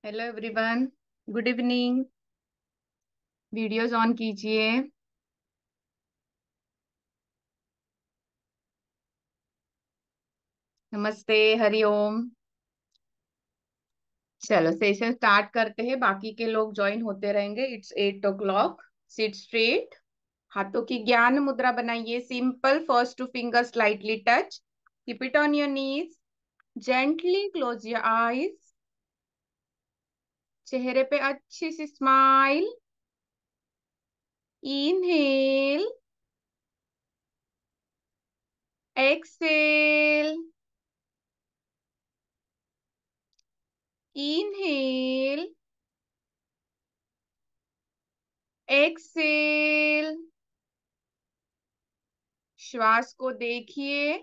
Hello everyone. Good evening. Videos on कीजिए। नमस्ते। हरिओम। चलो सेशन स्टार्ट करते हैं, बाकी के लोग ज्वाइन होते रहेंगे। It's 8 o'clock। Sit straight. हाथों की ज्ञान मुद्रा बनाइए। Simple, first two finger slightly touch. Keep it on your knees. Gently close your eyes. चेहरे पे अच्छी सी smile. Inhale. Exhale. Inhale. Exhale. श्वास को देखिए।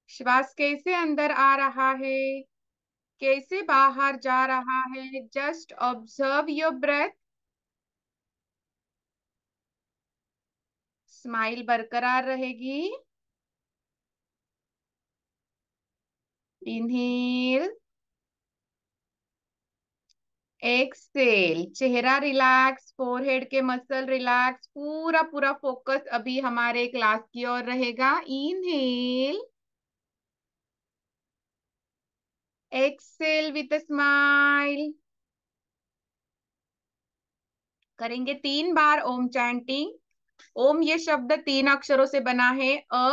श्वास कैसे अंदर आ रहा है, कैसे बाहर जा रहा है। Just observe your breath. Smile बरकरार रहेगी। इनहेल। एक्सेल। चेहरा रिलैक्स, फोरहेड के मसल रिलैक्स, पूरा पूरा फोकस अभी हमारे क्लास की ओर रहेगा। इनहेल। Exhale with smile. करेंगे 3 बार ओम चैंटिंग। ओम ये शब्द 3 अक्षरों से बना है। अ,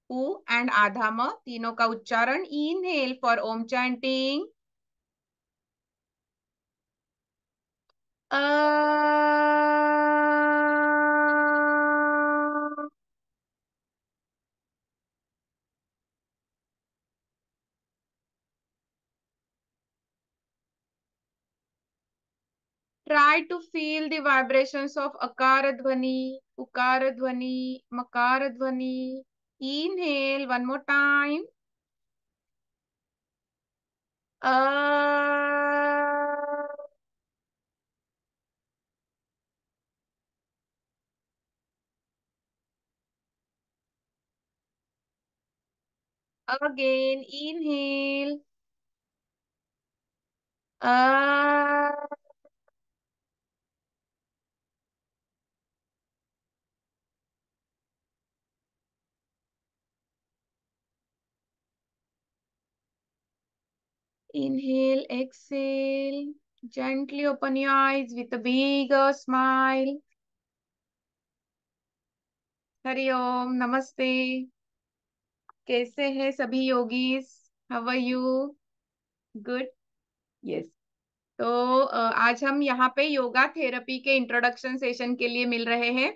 उ एंड आधा म, तीनों का उच्चारण। Inhale for Om chanting. Try to feel the vibrations of अकार ध्वनि, उकार ध्वनि, मकार ध्वनि। Inhale one more time. Again inhale. Inhale, exhale. Gently open your eyes with a bigger smile. Hariom, नमस्ते। कैसे हैं सभी yogis? How are you? Good. Yes. तो आज हम यहाँ पे योगा थेरेपी के इंट्रोडक्शन सेशन के लिए मिल रहे हैं।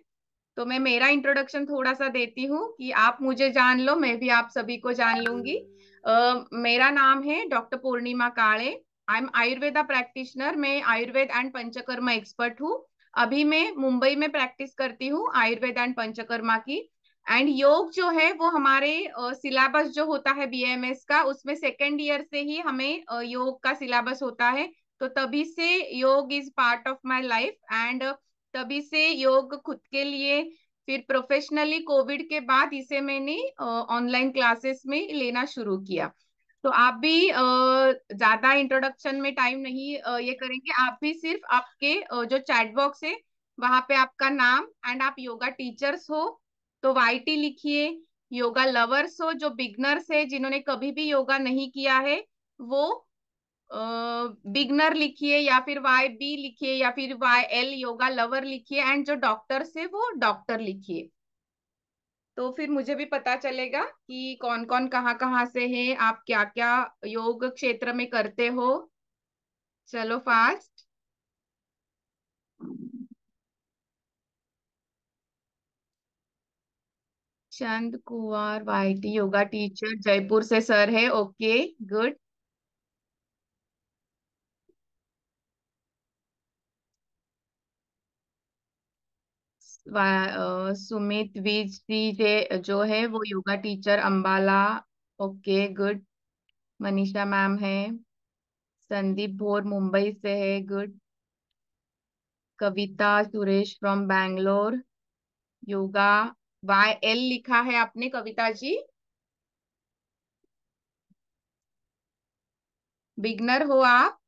तो मैं मेरा इंट्रोडक्शन थोड़ा सा देती हूँ कि आप मुझे जान लो, मैं भी आप सभी को जान लूंगी। मेरा नाम है डॉक्टर पूर्णिमा काले। I am Ayurveda practitioner. मैं आयुर्वेद एंड पंचकर्मा एक्सपर्ट हूँ। अभी मैं मुंबई में प्रैक्टिस करती हूँ आयुर्वेद एंड पंचकर्मा की। एंड योग जो है वो हमारे सिलेबस जो होता है बीएमएस का, उसमें सेकेंड ईयर से ही हमें योग का सिलेबस होता है। तो तभी से योग is part of my life. And तभी से योग खुद के लिए, फिर प्रोफेशनली कोविड के बाद इसे मैंने ऑनलाइन क्लासेस में लेना शुरू किया। तो आप भी ज्यादा इंट्रोडक्शन में टाइम नहीं ये करेंगे। आप भी सिर्फ आपके जो चैट बॉक्स है वहां पे आपका नाम एंड आप योगा टीचर्स हो तो वाईटी लिखिए। योगा लवर्स हो, जो बिगनर्स है जिन्होंने कभी भी योगा नहीं किया है, वो बिगनर लिखिए, या फिर वाई बी लिखिए, या फिर वाई एल योगा लवर लिखिए। एंड जो डॉक्टर्स है वो डॉक्टर लिखिए। तो फिर मुझे भी पता चलेगा कि कौन कौन कहाँ से है, आप क्या क्या योग क्षेत्र में करते हो। चलो fast. Chand Kunwar YT yoga teacher Jaipur से सर है। Okay, good. सुमित विज जी जो है वो yoga teacher Ambala. Okay, good. Manisha ma'am है। संदीप भोर मुंबई से है। Good. Kavita Suresh from Bangalore. Yoga Y L लिखा है आपने, कविता जी। बिगनर हो आप?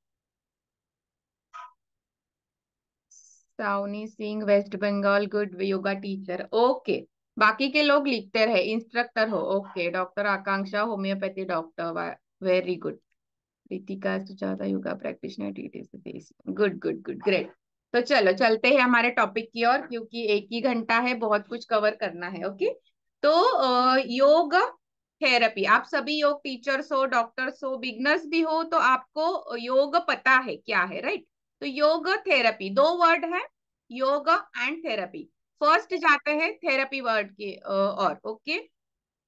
Savani Singh, West Bengal, good yoga teacher. Okay, बाकी के लोग लिखते रहे, इंस्ट्रक्टर हो। Okay, doctor Akanksha, homeopathy doctor, very good. Ritika Sujata, yoga practitioner, TTC. Good good good, great. तो चलो चलते हैं हमारे टॉपिक की ओर, क्योंकि एक ही घंटा है, बहुत कुछ कवर करना है। ओके, तो योग थेरेपी, आप सभी योग टीचर्स हो, डॉक्टर्स हो, बिगनर्स भी हो, तो आपको योग पता है क्या है, राइट? तो योग थेरेपी, दो वर्ड है, योग एंड थेरेपी। फर्स्ट जाते हैं थेरेपी वर्ड के और okay.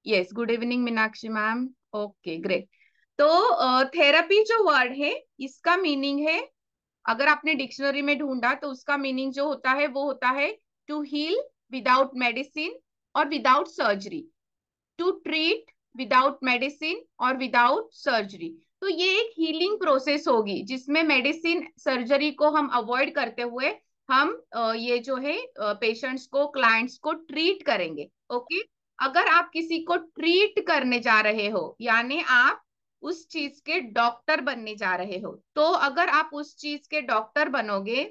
Yes, good evening Meenakshi ma'am. Okay, great. तो थेरेपी जो वर्ड है, इसका मीनिंग है, अगर आपने डिक्शनरी में ढूंढा तो उसका मीनिंग जो होता है वो होता है टू हील विदाउट मेडिसिन और without surgery, to treat without medicine और विदाउट सर्जरी। तो ये एक हीलिंग प्रोसेस होगी जिसमें मेडिसिन सर्जरी को हम अवॉइड करते हुए हम ये जो है पेशेंट्स को, क्लाइंट्स को ट्रीट करेंगे। ओके, अगर आप किसी को ट्रीट करने जा रहे हो, यानी आप उस चीज के डॉक्टर बनने जा रहे हो, तो अगर आप उस चीज के डॉक्टर बनोगे,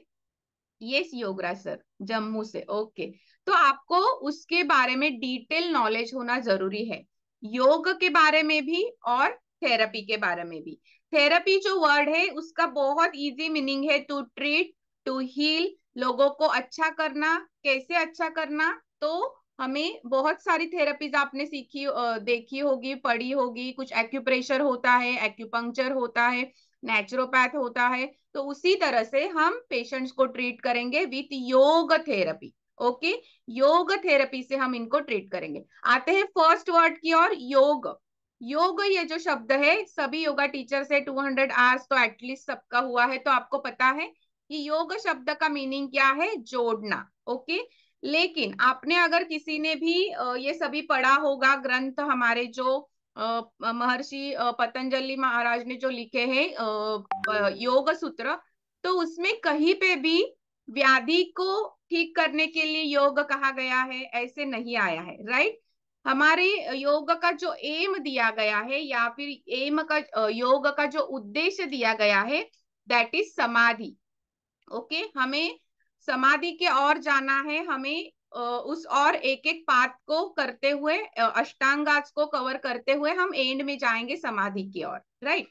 यस योगराज सर, जम्मू से। ओके, तो आपको उसके बारे में डिटेल नॉलेज होना जरूरी है, योग के बारे में भी और थेरेपी के बारे में भी। थेरेपी जो वर्ड है उसका बहुत इजी मीनिंग है टू ट्रीट, टू हील, लोगों को अच्छा करना। कैसे अच्छा करना? तो हमें बहुत सारी थेरेपीज आपने सीखी, देखी होगी, पढ़ी होगी। कुछ एक्यूप्रेशर होता है, एक्यूपंक्चर होता है, नेचुरोपैथ होता है। तो उसी तरह से हम पेशेंट्स को ट्रीट करेंगे विथ योग थेरेपी। ओके, योग थेरेपी से हम इनको ट्रीट करेंगे। आते हैं फर्स्ट वर्ड की ओर, योग। योग ये जो शब्द है, सभी योगा टीचर से 200 आवर्स तो एटलीस्ट सबका हुआ है, तो आपको पता है कि योग शब्द का मीनिंग क्या है, जोड़ना। ओके, लेकिन आपने अगर किसी ने भी ये सभी पढ़ा होगा ग्रंथ हमारे जो महर्षि पतंजलि महाराज ने जो लिखे हैं योग सूत्र, तो उसमें कहीं पे भी व्याधि को ठीक करने के लिए योग कहा गया है ऐसे नहीं आया है, राइट? हमारे योग का जो एम दिया गया है, या फिर एम का योग का जो उद्देश्य दिया गया है, दैट इज समाधि। ओके, हमें समाधि के और जाना है, हमें उस और एक एक पाथ को करते हुए, अष्टांगास को कवर करते हुए हम एंड में जाएंगे समाधि की ओर, राइट?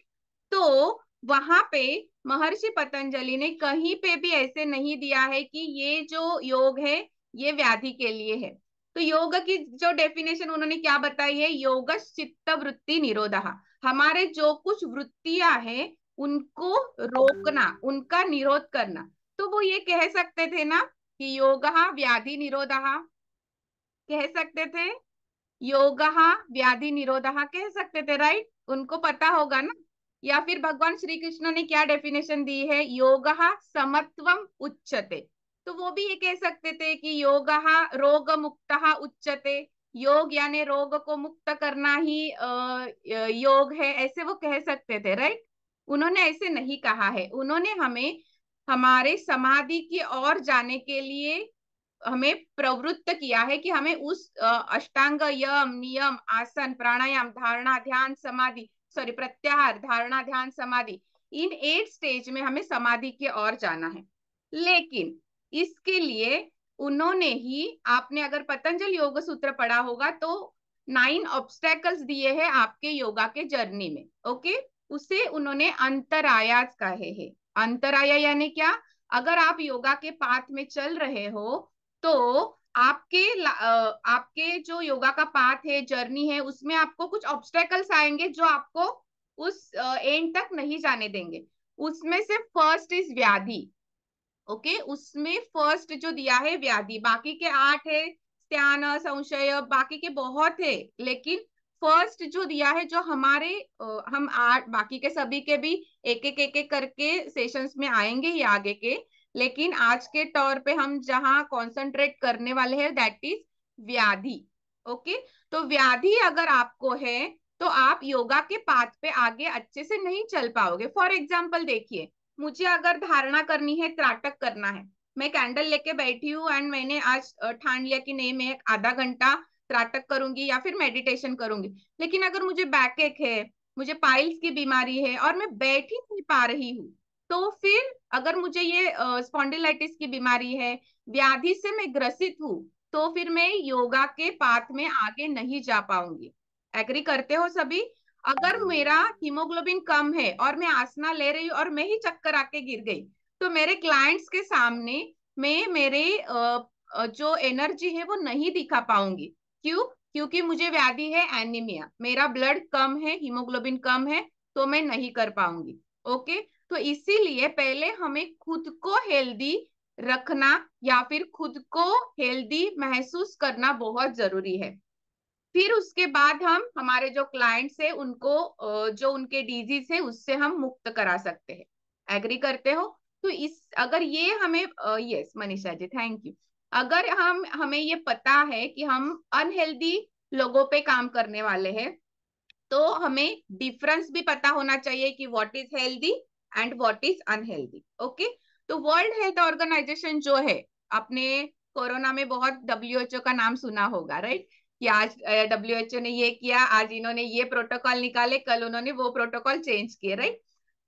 तो वहां पे महर्षि पतंजलि ने कहीं पे भी ऐसे नहीं दिया है कि ये जो योग है ये व्याधि के लिए है। तो योग की जो डेफिनेशन उन्होंने क्या बताई है, योग चित्त वृत्ति निरोधः, हमारे जो कुछ वृत्तियां हैं उनको रोकना, उनका निरोध करना। तो वो ये कह सकते थे ना कि योगः व्याधि निरोधः, कह सकते थे, योगः व्याधि निरोधः कह सकते थे, राइट? उनको पता होगा ना। या फिर भगवान श्री कृष्ण ने क्या डेफिनेशन दी है, योगः समत्वम उच्यते, तो वो भी ये कह सकते थे कि योगः रोग मुक्तः उच्यते, योग यानी रोग को मुक्त करना ही योग है, ऐसे वो कह सकते थे, राइट? उन्होंने ऐसे नहीं कहा है, उन्होंने हमें हमारे समाधि की ओर जाने के लिए हमें प्रवृत्त किया है कि हमें उस अष्टांग यम नियम आसन प्राणायाम धारणा ध्यान समाधि, सॉरी प्रत्याहार धारणा ध्यान समाधि, इन 8 स्टेज में हमें समाधि की ओर जाना है। लेकिन इसके लिए उन्होंने ही, आपने अगर पतंजलि योग सूत्र पढ़ा होगा तो 9 ऑब्स्टेकल्स दिए हैं आपके योगा के जर्नी में। ओके, उसे उन्होंने अंतरायास कहे हैं। अंतराया यानी क्या? अगर आप योगा के पाथ में चल रहे हो तो आपके जो योगा का पाथ है, जर्नी है, उसमें आपको कुछ ऑब्स्टेकल्स आएंगे जो आपको उस एंड तक नहीं जाने देंगे। उसमें से फर्स्ट इज व्याधि। ओके, उसमें फर्स्ट जो दिया है व्याधि, बाकी के 8 है स्त्यान संशय, बाकी के बहुत है, लेकिन फर्स्ट जो दिया है, जो हमारे हम 8 बाकी के सभी के भी एक एक करके सेशंस में आएंगे ही आगे के, लेकिन आज के तौर पे हम जहां कंसंट्रेट करने वाले हैं दैट इज व्याधि। ओके, तो व्याधि अगर आपको है तो आप योगा के पाथ पे आगे अच्छे से नहीं चल पाओगे। फॉर एग्जाम्पल देखिए, मुझे अगर धारणा करनी है, त्राटक करना है, मैं कैंडल लेके बैठी हूँ एंड मैंने आज ठान लिया कि नहीं मैं आधा घंटा त्राटक करूंगी या फिर मेडिटेशन करूंगी, लेकिन अगर मुझे बैक एक है, मुझे पाइल्स की बीमारी है और मैं बैठ ही नहीं पा रही हूँ, तो फिर अगर मुझे ये स्पॉन्डिलाइटिस की बीमारी है, व्याधि से मैं ग्रसित हूँ, तो फिर मैं योगा के पाथ में आगे नहीं जा पाऊंगी। एग्री करते हो सभी? अगर मेरा हीमोग्लोबिन कम है और मैं आसना ले रही हूँ और मैं ही चक्कर आके गिर गई, तो मेरे क्लाइंट्स के सामने मैं मेरे जो एनर्जी है वो नहीं दिखा पाऊंगी। क्यों? क्योंकि मुझे व्याधि है एनीमिया, मेरा ब्लड कम है, हीमोग्लोबिन कम है, तो मैं नहीं कर पाऊंगी। ओके। तो इसीलिए पहले हमें खुद को हेल्दी रखना या फिर खुद को हेल्दी महसूस करना बहुत जरूरी है। फिर उसके बाद हम हमारे जो क्लाइंट्स है उनको जो उनके डिजीज है उससे हम मुक्त करा सकते हैं। एग्री करते हो? तो इस अगर ये हमें yes Manisha ji, thank you. अगर हमें ये पता है कि हम अनहेल्दी लोगों पे काम करने वाले हैं, तो हमें डिफरेंस भी पता होना चाहिए कि what is healthy and what is unhealthy. Okay. तो वर्ल्ड हेल्थ ऑर्गेनाइजेशन जो है, आपने कोरोना में बहुत डब्ल्यूएचओ का नाम सुना होगा, राइट? कि आज डब्ल्यूएचओ ने ये किया, आज इन्होंने ये प्रोटोकॉल निकाले, कल उन्होंने वो प्रोटोकॉल चेंज किए, राइट?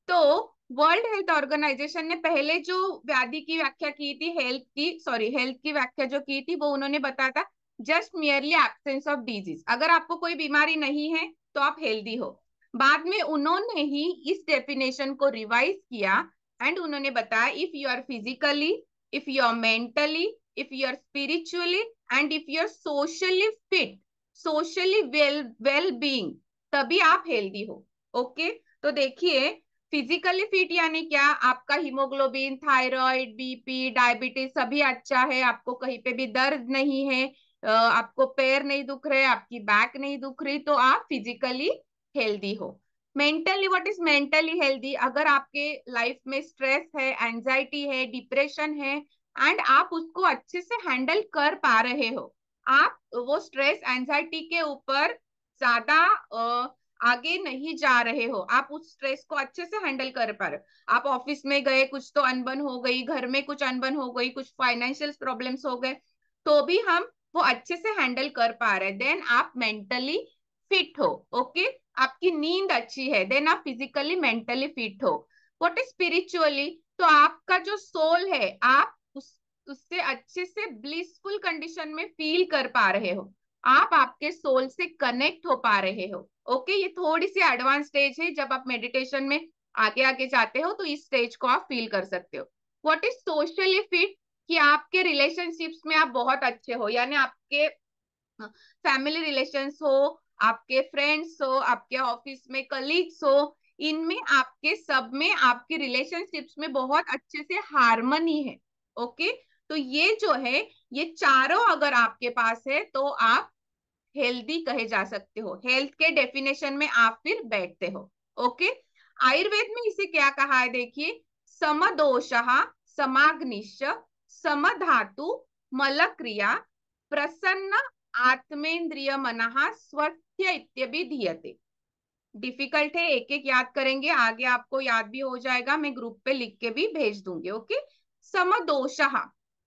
तो वर्ल्ड हेल्थ ऑर्गेनाइजेशन ने पहले जो व्याधि की व्याख्या की थी, हेल्थ की व्याख्या जो की थी, वो उन्होंने बताया था just merely absence of disease. अगर आपको कोई बीमारी नहीं है तो आप हेल्दी हो। बाद में उन्होंने ही इस डेफिनेशन को रिवाइज किया एंड उन्होंने बताया if you are physically, if you are mentally, if you are spiritually and if you are socially fit, socially well being, तभी आप हेल्दी हो। ओके। तो देखिए, फिजिकली फिट यानी क्या? आपका हीमोग्लोबिन, थायराइड, बीपी, डायबिटीज सभी अच्छा है, आपको कहीं पे भी दर्द नहीं है, आपको पैर नहीं दुख रहे, आपकी बैक नहीं दुख रही, तो आप फिजिकली हेल्दी हो। Mentally, what is mentally healthy? अगर आपके लाइफ में स्ट्रेस है, एंजाइटी है, डिप्रेशन है एंड आप उसको अच्छे से हैंडल कर पा रहे हो, आप वो स्ट्रेस एंजाइटी के ऊपर ज्यादा आगे नहीं जा रहे हो, आप उस स्ट्रेस को अच्छे से हैंडल कर पा रहे हो। आप ऑफिस में गए, कुछ तो अनबन हो गई, घर में कुछ अनबन हो गई, कुछ फाइनेंशियल प्रॉब्लम्स हो गए, तो भी हम वो अच्छे से हैंडल कर पा रहे हैं, देन आप मेंटली फिट हो। ओके। आपकी नींद अच्छी है, देन आप फिजिकली मेंटली फिट हो। What is spiritually? तो आपका जो सोल है, आप उससे अच्छे से ब्लिसफुल कंडीशन में फील कर पा रहे हो, आप आपके सोल से कनेक्ट हो पा रहे हो। ओके। ये थोड़ी सी एडवांस स्टेज है, जब आप मेडिटेशन में आगे आगे जाते हो तो इस स्टेज को आप फील कर सकते हो। What is socially fit? कि आपके रिलेशनशिप्स में आप बहुत अच्छे हो, यानी आपके फैमिली रिलेशंस हो, आपके फ्रेंड्स हो, आपके ऑफिस में कलीग्स हो, इनमें आपके सब में आपके रिलेशनशिप्स में बहुत अच्छे से हार्मनी है। ओके। तो ये जो है, ये चारों अगर आपके पास है तो आप हेल्दी कहे जा सकते हो, हेल्थ के डेफिनेशन में आप फिर बैठते हो। ओके। आयुर्वेद में इसे क्या कहा है देखिए, समदोषः समाग्निश्च समधातु मलक्रिया प्रसन्न आत्मेन्द्रिय मनः स्वस्थ्य इत्यभिधीयते। डिफिकल्ट है, एक एक याद करेंगे, आगे आपको याद भी हो जाएगा, मैं ग्रुप पे लिख के भी भेज दूंगी। ओके। समदोषः,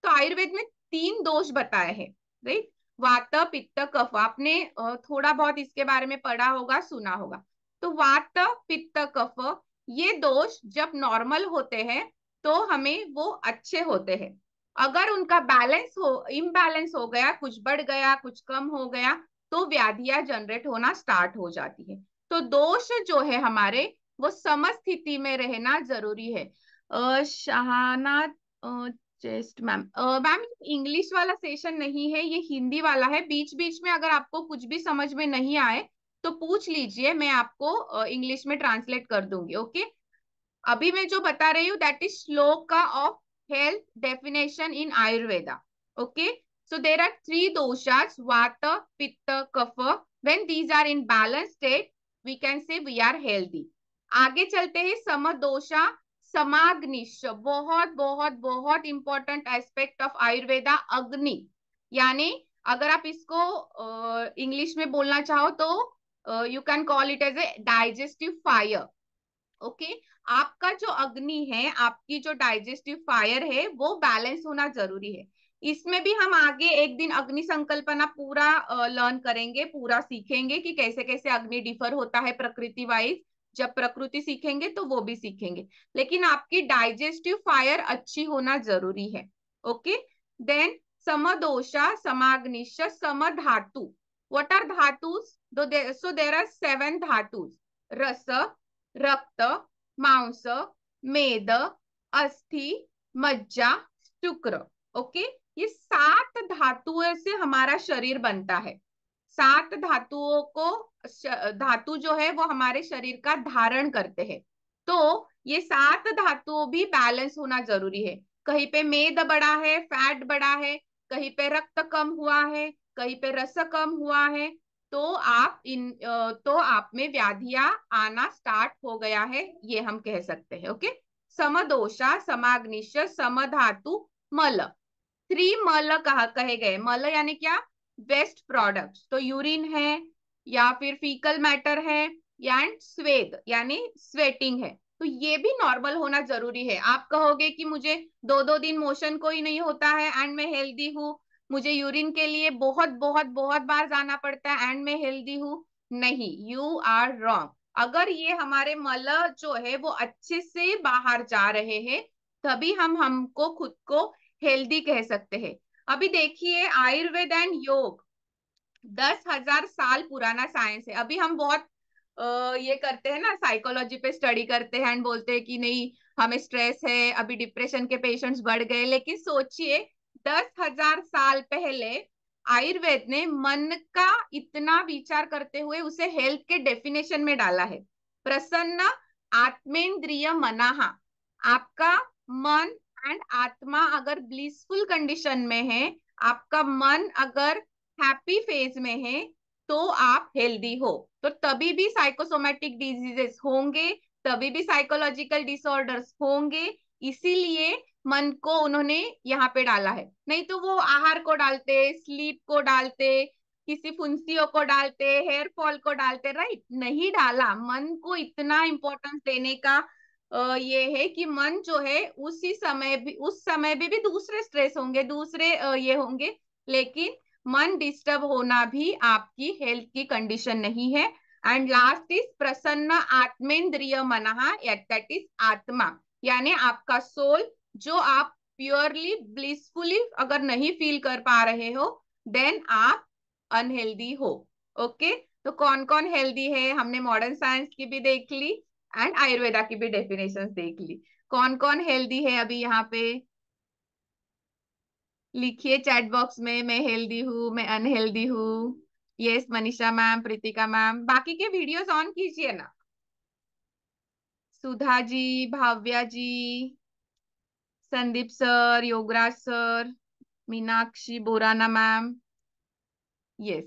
तो आयुर्वेद में 3 दोष बताए हैं, राइट? वात, पित्त, कफ। आपने थोड़ा बहुत इसके बारे में पढ़ा होगा, सुना होगा। तो वात, पित्त, कफ, ये दोष जब नॉर्मल होते हैं तो हमें वो अच्छे होते हैं। अगर उनका बैलेंस हो, इम्बैलेंस हो गया, कुछ बढ़ गया कुछ कम हो गया, तो व्याधियां जनरेट होना स्टार्ट हो जाती है। तो दोष जो है हमारे, वो समस्थिति में रहना जरूरी है। Shahana, just ma'am, ma'am English वाला सेशन नहीं है, ये हिंदी वाला है। बीच बीच में अगर आपको कुछ भी समझ में नहीं आए तो पूछ लीजिए, मैं आपको इंग्लिश में ट्रांसलेट कर दूंगी। ओके। अभी मैं जो बता रही हूँ that is shloka of health definition in Ayurveda. Okay. So there are 3 doshas, vata, pitta, kapha. When these are in balance state, we can say we are healthy. आगे चलते हैं, समदोषा समाग्निश, बहुत बहुत बहुत इंपॉर्टेंट एस्पेक्ट ऑफ आयुर्वेदा, अग्नि। यानी अगर आप इसको इंग्लिश में बोलना चाहो तो you can call it as a digestive fire. Okay. आपका जो अग्नि है, आपकी जो डाइजेस्टिव फायर है, वो बैलेंस होना जरूरी है। इसमें भी हम आगे एक दिन अग्नि संकल्पना पूरा लर्न करेंगे, पूरा सीखेंगे कि कैसे कैसे अग्नि डिफर होता है प्रकृति वाइज। जब प्रकृति सीखेंगे तो वो भी सीखेंगे, लेकिन आपकी डाइजेस्टिव फायर अच्छी होना जरूरी है। Okay, then samadosha, samagnish, samadhatu. What are dhatus? So there are 7 dhatus: rasa, rakta, मांस, मेद, अस्थि, मज्जा, शुक्र। ओके, ये 7 धातुओं से हमारा शरीर बनता है। 7 धातुओं को, धातु जो है वो हमारे शरीर का धारण करते हैं। तो ये 7 धातुओं भी बैलेंस होना जरूरी है। कहीं पे मेद बढ़ा है, फैट बढ़ा है, कहीं पे रक्त कम हुआ है, कहीं पे रस कम हुआ है, तो आप में व्याधियां आना स्टार्ट हो गया है, ये हम कह सकते हैं। ओके, समदोषा, समाग्निश, समधातु, मल। 3 मल कहे गए। मल यानी क्या? वेस्ट प्रोडक्ट, तो यूरिन है या फिर फीकल मैटर है, या स्वेद यानी स्वेटिंग है, तो ये भी नॉर्मल होना जरूरी है। आप कहोगे कि मुझे 2-2 दिन मोशन कोई नहीं होता है एंड मैं हेल्दी हूँ, मुझे यूरिन के लिए बहुत बहुत बहुत बार जाना पड़ता है एंड मैं हेल्दी हूँ। नहीं, यू आर रॉन्ग। अगर ये हमारे मल जो है वो अच्छे से बाहर जा रहे हैं, तभी हम हमको खुद को हेल्दी कह सकते हैं। अभी देखिए, आयुर्वेद एंड योग 10,000 साल पुराना साइंस है। अभी हम बहुत ये करते हैं ना, साइकोलॉजी पे स्टडी करते हैं एंड बोलते हैं कि नहीं, हमें स्ट्रेस है, अभी डिप्रेशन के पेशेंट्स बढ़ गए। लेकिन सोचिए, 10,000 साल पहले आयुर्वेद ने मन का इतना विचार करते हुए उसे हेल्थ के डेफिनेशन में डाला है। प्रसन्न आत्मेंद्रिय मनाहा। आपका मन एंड आत्मा अगर ब्लिसफुल कंडीशन में है, आपका मन अगर हैप्पी फेज में है, तो आप हेल्दी हो। तो तभी भी साइकोसोमेटिक डिजीजेस होंगे, तभी भी साइकोलॉजिकल डिसऑर्डर्स होंगे। इसीलिए मन को उन्होंने यहाँ पे डाला है। नहीं तो वो आहार को डालते, स्लीप को डालते, किसी फुंसियों को डालते, हेयर फॉल को डालते, राइट? नहीं डाला। मन को इतना इंपॉर्टेंस देने का ये है कि मन जो है उस समय भी दूसरे स्ट्रेस होंगे, दूसरे ये होंगे, लेकिन मन डिस्टर्ब होना भी आपकी हेल्थ की कंडीशन नहीं है। एंड लास्ट इज प्रसन्न आत्मेंद्रिय मनहा, दैट इज आत्मा, यानी आपका सोल। जो आप प्योरली ब्लिसफुली अगर नहीं फील कर पा रहे हो, देन आप अनहेल्दी हो। ओके, तो कौन कौन हेल्दी है हमने मॉडर्न साइंस की भी देख ली एंड आयुर्वेदा की भी डेफिनेशन देख ली। कौन कौन हेल्दी है अभी यहाँ पे? लिखिए चैट बॉक्स में, मैं हेल्दी हूँ, मैं अनहेल्दी हूँ। Yes, Manisha ma'am, Pritika ma'am. बाकी के वीडियोस ऑन कीजिए ना। Sudha ji, Bhavya ji, Sandeep sir, Yograj sir, Meenakshi, Borana ma'am. Yes,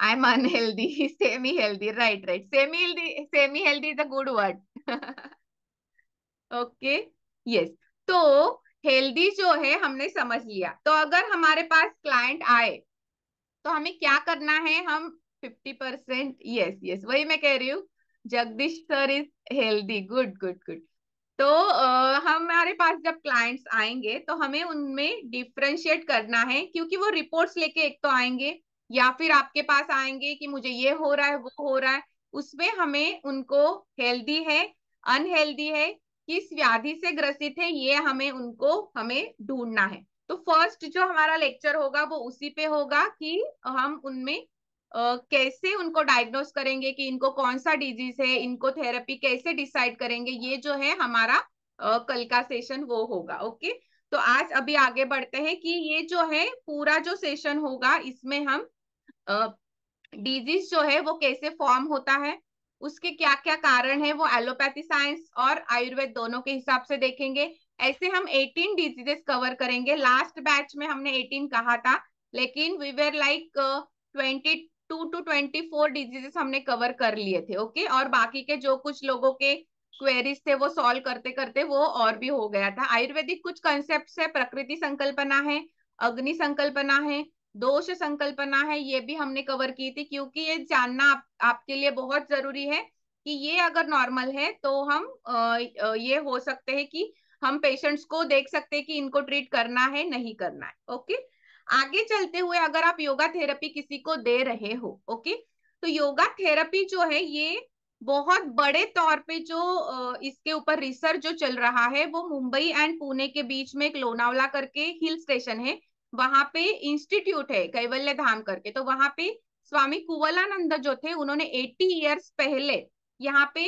I am unhealthy. Semi healthy, right right, semi healthy, semi healthy is a good word. Okay, yes. तो हेल्दी जो है हमने समझ लिया। तो अगर हमारे पास क्लाइंट आए तो हमें क्या करना है? हम 50%, यस यस, वही मैं कह रही हूँ। Jagdish sir is healthy, good good good. तो हमारे पास जब क्लाइंट्स आएंगे तो हमें उनमें डिफरेंशिएट करना है, क्योंकि वो रिपोर्ट्स लेके एक तो आएंगे, या फिर आपके पास आएंगे कि मुझे ये हो रहा है, वो हो रहा है। उसमें हमें उनको हेल्दी है, अनहेल्दी है, किस व्याधि से ग्रसित है, ये हमें ढूंढना है। तो फर्स्ट जो हमारा लेक्चर होगा वो उसी पे होगा कि हम उनमें कैसे उनको डायग्नोस करेंगे कि इनको कौन सा डिजीज है, इनको थेरेपी कैसे डिसाइड करेंगे। ये जो है हमारा कल का सेशन वो होगा। ओके, तो आज अभी आगे बढ़ते हैं कि ये जो है पूरा जो सेशन होगा, इसमें हम डिजीज जो है वो कैसे फॉर्म होता है, उसके क्या क्या कारण है, वो एलोपैथी साइंस और आयुर्वेद दोनों के हिसाब से देखेंगे। ऐसे हम 18 डिजीजेस कवर करेंगे। लास्ट बैच में हमने 18 कहा था, लेकिन we were like 22 to 24 diseases हमने कवर कर लिए थे। ओके, और बाकी के जो कुछ लोगों के क्वेरीज थे वो सॉल्व करते करते वो और भी हो गया था। आयुर्वेदिक कुछ कंसेप्ट है, प्रकृति संकल्पना है, अग्नि संकल्पना है, दोष संकल्पना है, ये भी हमने कवर की थी, क्योंकि ये जानना आपके लिए बहुत जरूरी है कि ये अगर नॉर्मल है तो हम ये हो सकते हैं कि हम पेशेंट्स को देख सकते हैं कि इनको ट्रीट करना है नहीं करना है। ओके, आगे चलते हुए अगर आप योगा थेरेपी किसी को दे रहे हो, ओके, तो योगा थेरेपी जो है ये बहुत बड़े तौर पे जो इसके ऊपर रिसर्च जो चल रहा है वो मुंबई एंड पुणे के बीच में एक लोनावला करके हिल स्टेशन है, वहां पे इंस्टीट्यूट है कैवल्य धाम करके। तो वहां पे स्वामी कुवलानंद जो थे उन्होंने 80 इयर्स पहले यहाँ पे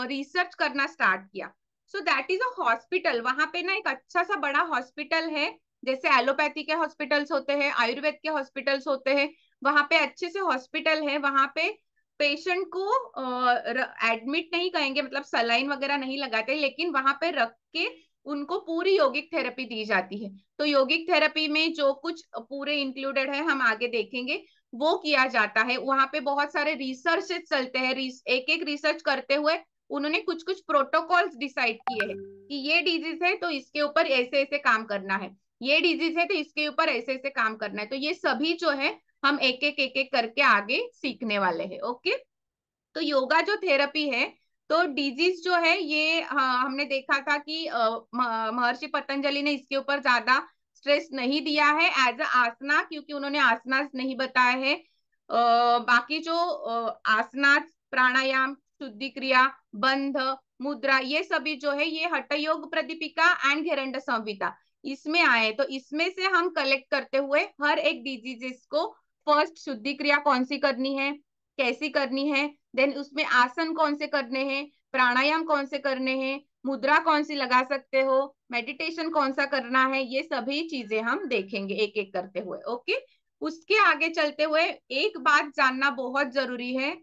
रिसर्च करना स्टार्ट किया। So that is a hospital, वहां पे ना एक अच्छा सा बड़ा हॉस्पिटल है, जैसे एलोपैथी के हॉस्पिटल्स होते हैं, आयुर्वेद के हॉस्पिटल्स होते हैं, वहां पे अच्छे से हॉस्पिटल है। वहां पे पेशेंट को एडमिट नहीं कहेंगे, मतलब सलाइन वगैरह नहीं लगाते, लेकिन वहां पे रख के उनको पूरी यौगिक थेरेपी दी जाती है। तो यौगिक थेरेपी में जो कुछ पूरे इंक्लूडेड है हम आगे देखेंगे, वो किया जाता है। वहां पे बहुत सारे रिसर्च चलते हैं, एक एक रिसर्च करते हुए उन्होंने कुछ कुछ प्रोटोकॉल्स डिसाइड किए हैं कि ये डिजीज है तो इसके ऊपर ऐसे ऐसे काम करना है, ये डिजीज है तो इसके ऊपर ऐसे ऐसे काम करना है। तो ये सभी जो है हम एक एक करके आगे सीखने वाले हैं। ओके, तो योगा जो थेरेपी है, तो डिजीज जो है ये, हाँ, हमने देखा था कि महर्षि पतंजलि ने इसके ऊपर ज्यादा स्ट्रेस नहीं दिया है एज अ आसना, क्योंकि उन्होंने आसनास नहीं बताया है। बाकी जो आसनास, प्राणायाम, शुद्धि क्रिया, बंध, मुद्रा, ये सभी जो है ये हठ योग प्रदीपिका एंड घेरंड संहिता इसमें आए। तो इसमें से हम कलेक्ट करते हुए हर एक डिजीजेस को, फर्स्ट शुद्धि क्रिया कौन सी करनी है, कैसी करनी है, देन उसमें आसन कौन से करने हैं, प्राणायाम कौन से करने हैं, मुद्रा कौन सी लगा सकते हो, मेडिटेशन कौन सा करना है, ये सभी चीजें हम देखेंगे एक एक करते हुए। ओके, उसके आगे चलते हुए एक बात जानना बहुत जरूरी है,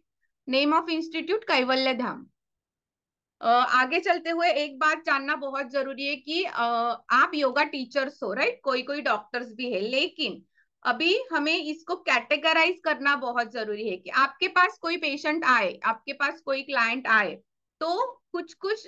नेम ऑफ इंस्टीट्यूट कैवल्य धाम। आगे चलते हुए एक बात जानना बहुत जरूरी है कि आप योगा टीचर्स हो, राइट, कोई कोई डॉक्टर्स भी है, लेकिन अभी हमें इसको कैटेगराइज करना बहुत जरूरी है कि आपके पास कोई पेशेंट आए, आपके पास कोई क्लाइंट आए, तो कुछ कुछ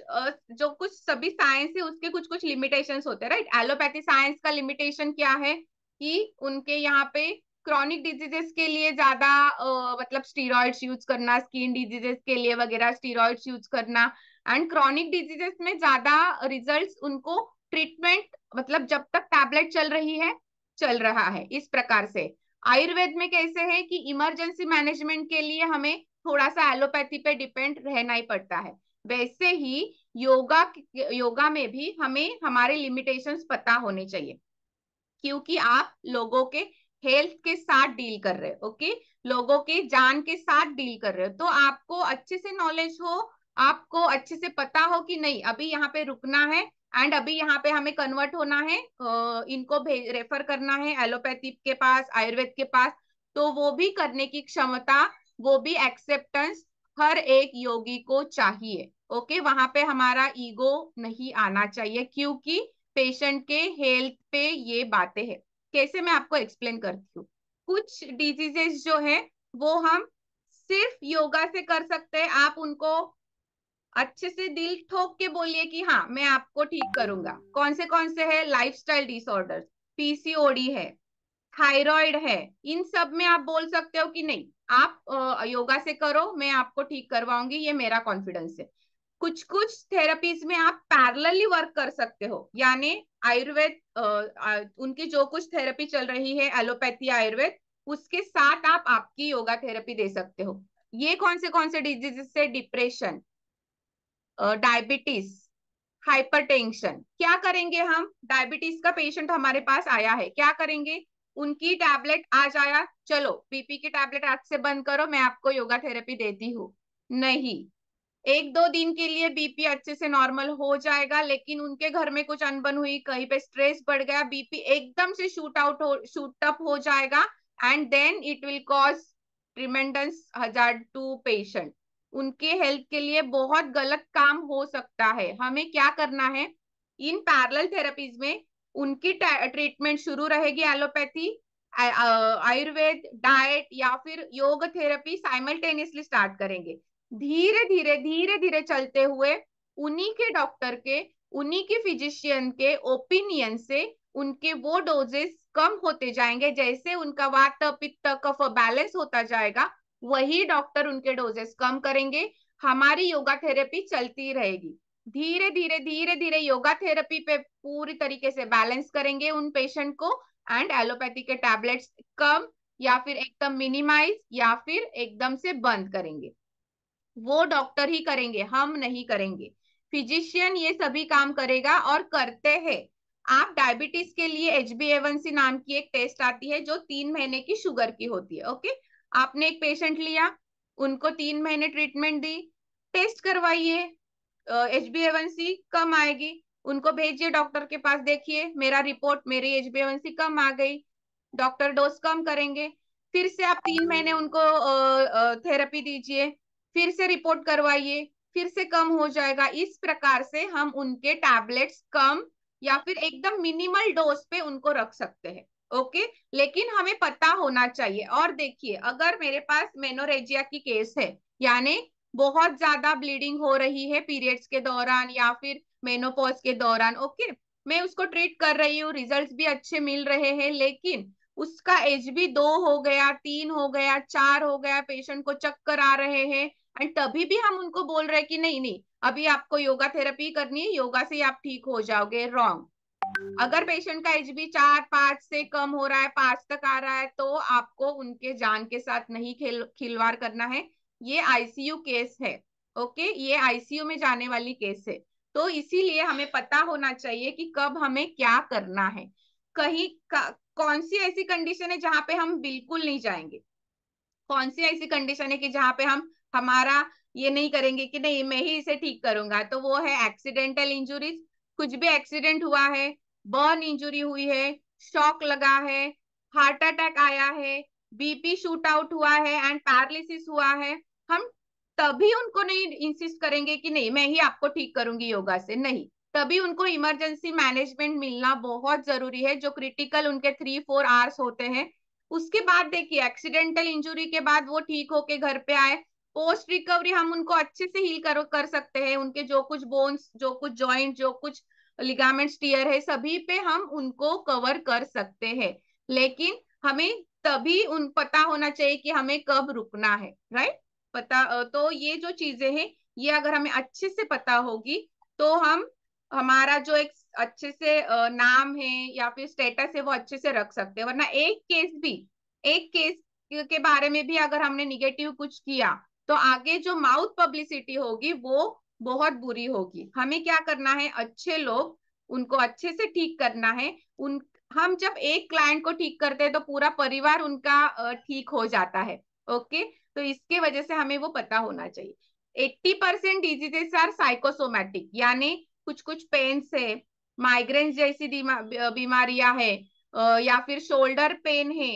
जो कुछ सभी साइंस है उसके कुछ कुछ लिमिटेशंस होते हैं, राइट। एलोपैथी साइंस का लिमिटेशन क्या है कि उनके यहाँ पे क्रॉनिक डिजीजेस के लिए ज्यादा मतलब स्टीरॉइड्स यूज करना, स्किन डिजीजेस के लिए वगैरह स्टीरॉइड्स यूज करना, एंड क्रॉनिक डिजीजेस में ज्यादा रिजल्ट्स उनको ट्रीटमेंट, मतलब जब तक टैबलेट चल रही है चल रहा है, इस प्रकार से। आयुर्वेद में कैसे है कि इमरजेंसी मैनेजमेंट के लिए हमें थोड़ा सा एलोपैथी पे डिपेंड रहना ही पड़ता है, वैसे ही योगा योगा में भी हमें हमारे लिमिटेशंस पता होने चाहिए, क्योंकि आप लोगों के हेल्थ के साथ डील कर रहे हो। ओके, लोगों के जान के साथ डील कर रहे हो, तो आपको अच्छे से नॉलेज हो, आपको अच्छे से पता हो कि नहीं अभी यहाँ पे रुकना है, एंड अभी यहाँ पे हमें कन्वर्ट होना है, इनको रेफर करना है एलोपैथी के पास, आयुर्वेद के पास। तो वो भी करने की क्षमता, वो भी एक्सेप्टेंस हर एक योगी को चाहिए। ओके, वहां पे हमारा ईगो नहीं आना चाहिए, क्योंकि पेशेंट के हेल्थ पे ये बातें हैं। कैसे, मैं आपको एक्सप्लेन करती हूँ। कुछ डिजीजेस जो है वो हम सिर्फ योगा से कर सकते हैं। आप उनको अच्छे से दिल ठोक के बोलिए कि हाँ मैं आपको ठीक करूंगा। कौन से है, लाइफस्टाइल डिसऑर्डर्स, पीसीओडी है, थायराइड है, इन सब में आप बोल सकते हो कि नहीं आप योगा से करो, मैं आपको ठीक करवाऊंगी, ये मेरा कॉन्फिडेंस है। कुछ कुछ थेरेपीज में आप पैरेलली वर्क कर सकते हो, यानी आयुर्वेद उनकी जो कुछ थेरेपी चल रही है, एलोपैथी, आयुर्वेद, उसके साथ आप आपकी योगा थेरेपी दे सकते हो। ये कौन से डिजीजेस से, डिप्रेशन, डायबिटीज, हाइपरटेंशन। क्या करेंगे हम, डायबिटीज का पेशेंट हमारे पास आया है, क्या करेंगे, उनकी टैबलेट आज आया, चलो बीपी की टैबलेट आज से बंद करो, मैं आपको योगा थेरेपी देती हूँ, नहीं। एक दो दिन के लिए बीपी अच्छे से नॉर्मल हो जाएगा, लेकिन उनके घर में कुछ अनबन हुई, कहीं पे स्ट्रेस बढ़ गया, बीपी एकदम से शूट अप हो जाएगा, and then it will cause tremendous hazard to patient. उनके हेल्थ के लिए बहुत गलत काम हो सकता है। हमें क्या करना है, इन पैरेलल थेरेपीज में उनकी ट्रीटमेंट शुरू रहेगी, एलोपैथी, आयुर्वेद, डाइट या फिर योग थेरेपी साइमल्टेनियसली स्टार्ट करेंगे। धीरे धीरे चलते हुए उन्हीं के डॉक्टर के, उन्हीं के फिजिशियन के ओपिनियन से उनके वो डोजेस कम होते जाएंगे। जैसे उनका वात पित्त कफ बैलेंस होता जाएगा, वही डॉक्टर उनके डोजेस कम करेंगे। हमारी योगा थेरेपी चलती रहेगी। धीरे धीरे योगा थेरेपी पे पूरी तरीके से बैलेंस करेंगे उन पेशेंट को, एंड एलोपैथी के टैबलेट्स कम या फिर एकदम मिनिमाइज या फिर एकदम से बंद करेंगे। वो डॉक्टर ही करेंगे, हम नहीं करेंगे। फिजिशियन ये सभी काम करेगा और करते हैं। आप डायबिटीज के लिए HbA1c नाम की एक टेस्ट आती है जो 3 महीने की शुगर की होती है। ओके, आपने एक पेशेंट लिया, उनको 3 महीने ट्रीटमेंट दी, टेस्ट करवाइए, HbA1c कम आएगी, उनको भेजिए डॉक्टर के पास, देखिए मेरा रिपोर्ट, मेरी HbA1c कम आ गई, डॉक्टर डोज कम करेंगे। फिर से आप 3 महीने उनको थेरेपी दीजिए, फिर से रिपोर्ट करवाइए, फिर से कम हो जाएगा। इस प्रकार से हम उनके टैबलेट्स कम या फिर एकदम मिनिमल डोज पे उनको रख सकते हैं। ओके, लेकिन हमें पता होना चाहिए। और देखिए, अगर मेरे पास मेनोरेजिया की केस है, यानी बहुत ज्यादा ब्लीडिंग हो रही है पीरियड्स के दौरान या फिर मेनोपॉज के दौरान, ओके, मैं उसको ट्रीट कर रही हूँ, रिजल्ट्स भी अच्छे मिल रहे हैं, लेकिन उसका एज भी 2 हो गया, 3 हो गया, 4 हो गया, पेशेंट को चक्कर आ रहे हैं, एंड तभी भी हम उनको बोल रहे हैं कि नहीं नहीं, अभी आपको योगा थेरेपी करनी है, योगा से ही आप ठीक हो जाओगे। रॉन्ग। अगर पेशेंट का एच बी 4-5 से कम हो रहा है, 5 तक आ रहा है, तो आपको उनके जान के साथ नहीं खिलवाड़ करना है। ये आईसीयू केस है। ओके, ये आईसीयू में जाने वाली केस है। तो इसीलिए हमें पता होना चाहिए कि कब हमें क्या करना है। कौन सी ऐसी कंडीशन है जहां पे हम बिल्कुल नहीं जाएंगे, कौन सी ऐसी कंडीशन है कि जहां पे हम हमारा ये नहीं करेंगे कि नहीं मैं ही इसे ठीक करूंगा, तो वो है एक्सीडेंटल इंजुरीज। कुछ भी एक्सीडेंट हुआ है, बर्न इंजुरी हुई है, शॉक लगा है, हार्ट अटैक आया है, बीपी शूट आउट हुआ है एंड पैरालिसिस हुआ है, हम तभी उनको नहीं इंसिस्ट करेंगे कि नहीं मैं ही आपको ठीक करूंगी योगा से, नहीं। तभी उनको इमरजेंसी मैनेजमेंट मिलना बहुत जरूरी है, जो क्रिटिकल उनके 3-4 आवर्स होते हैं। उसके बाद देखिए, एक्सीडेंटल इंजुरी के बाद वो ठीक होके घर पे आए, पोस्ट रिकवरी हम उनको अच्छे से हील कर सकते हैं। उनके जो कुछ बोन्स, जो कुछ जॉइंट, जो कुछ लिगामेंट्स टीयर है, सभी पे हम उनको कवर कर सकते हैं। लेकिन हमें तभी उन पता होना चाहिए कि हमें कब रुकना है, राइट। तो ये जो चीजें हैं, ये अगर हमें अच्छे से पता होगी, तो हम हमारा जो एक अच्छे से नाम है या फिर स्टेटस है वो अच्छे से रख सकते हैं। वरना एक केस के बारे में भी अगर हमने निगेटिव कुछ किया, तो आगे जो माउथ पब्लिसिटी होगी वो बहुत बुरी होगी। हमें क्या करना है, अच्छे लोग, उनको अच्छे से ठीक करना है। उन हम जब एक क्लाइंट को ठीक करते हैं तो पूरा परिवार उनका ठीक हो जाता है। ओके, तो इसके वजह से हमें वो पता होना चाहिए। 80% डिजीजेस आर साइकोसोमैटिक, यानी कुछ कुछ पेन्स है, माइग्रेन जैसी बीमारियां है, या फिर शोल्डर पेन है,